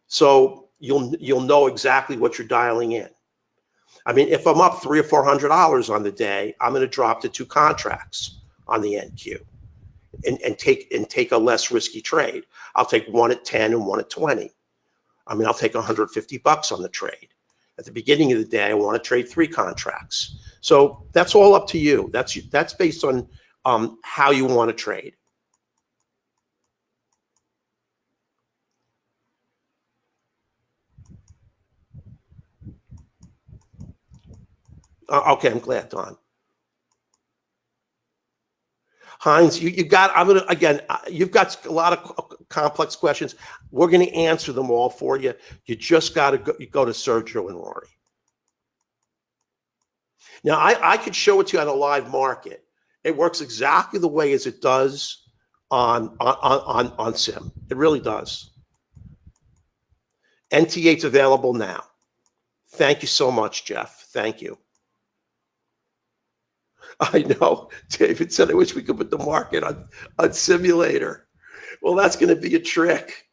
So you'll know exactly what you're dialing in. I mean, if I'm up $300 or $400 on the day, I'm going to drop to 2 contracts on the NQ and take a less risky trade. I'll take 1 at 10 and 1 at 20. I mean, I'll take $150 on the trade. At the beginning of the day, I want to trade 3 contracts. So that's all up to you. That's based on how you want to trade. Okay, I'm glad, Don. Heinz, you got. I'm gonna again. You've got a lot of complex questions. We're going to answer them all for you. You just got to go to Sergio and Rory. Now, I could show it to you on a live market. It works exactly the way as it does on Sim. It really does. NT8's available now. Thank you so much, Jeff. Thank you. I know. David said, I wish we could put the market on simulator. Well, that's going to be a trick.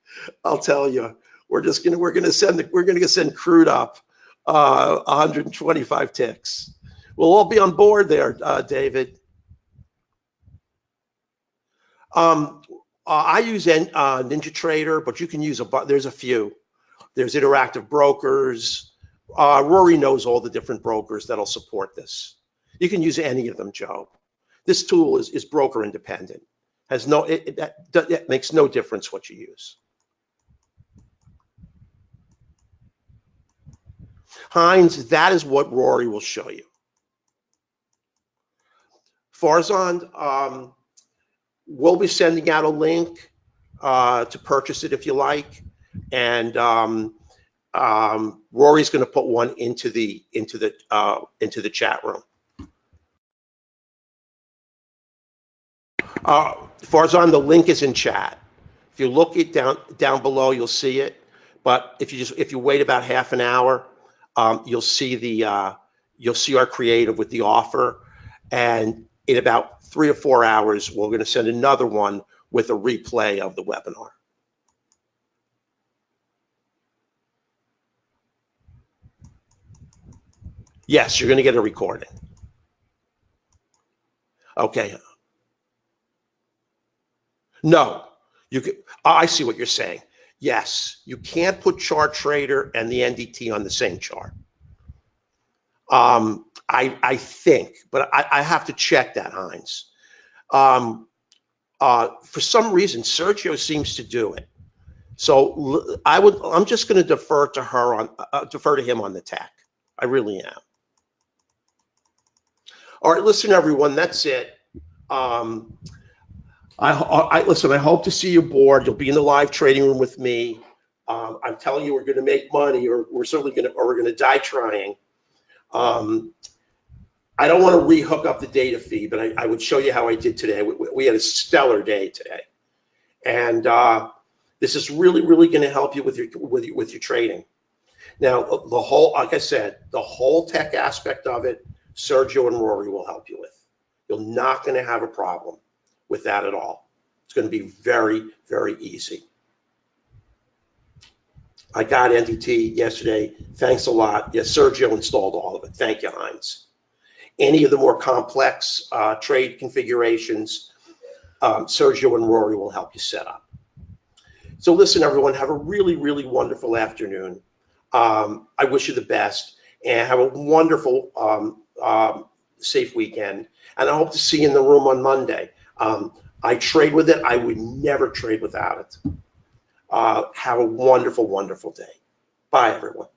I'll tell you. We're going to send crude up 125 ticks. We'll all be on board there, David. I use NinjaTrader, but you can use there's a few. There's Interactive Brokers. Rory knows all the different brokers that'll support this. You can use any of them, Joe. This tool is broker independent. That makes no difference what you use. Heinz, that is what Rory will show you. Farzan, We'll be sending out a link to purchase it if you like, and Rory's going to put one into the chat room. Farzan, the link is in chat. If you look it down below, you'll see it. But if you wait about half an hour, you'll see our creative with the offer, and in about 3 or 4 hours, we're going to send another one with a replay of the webinar. Yes, you're going to get a recording. Okay. No, you can. I see what you're saying. Yes, you can't put Chart Trader and the NDT on the same chart. I think, but I have to check that, Heinz. For some reason, Sergio seems to do it. So I'm just going to defer to him on the tech. I really am. All right, listen, everyone, that's it. Listen, I hope to see you aboard. You'll be in the live trading room with me. I'm telling you, we're going to make money, or we're going to die trying. I don't want to re-hook up the data feed, but I would show you how I did today. We had a stellar day today, and this is really, really going to help you with your trading. Now, like I said, the whole tech aspect of it, Sergio and Rory will help you with. You're not going to have a problem with that at all. It's going to be very, very easy. I got NDT yesterday. Thanks a lot. Yes, Sergio installed all of it. Thank you, Heinz. Any of the more complex trade configurations, Sergio and Rory will help you set up. So listen, everyone, have a really, really wonderful afternoon. I wish you the best, and have a wonderful, safe weekend. And I hope to see you in the room on Monday. I trade with it. I would never trade without it. Have a wonderful, wonderful day. Bye, everyone.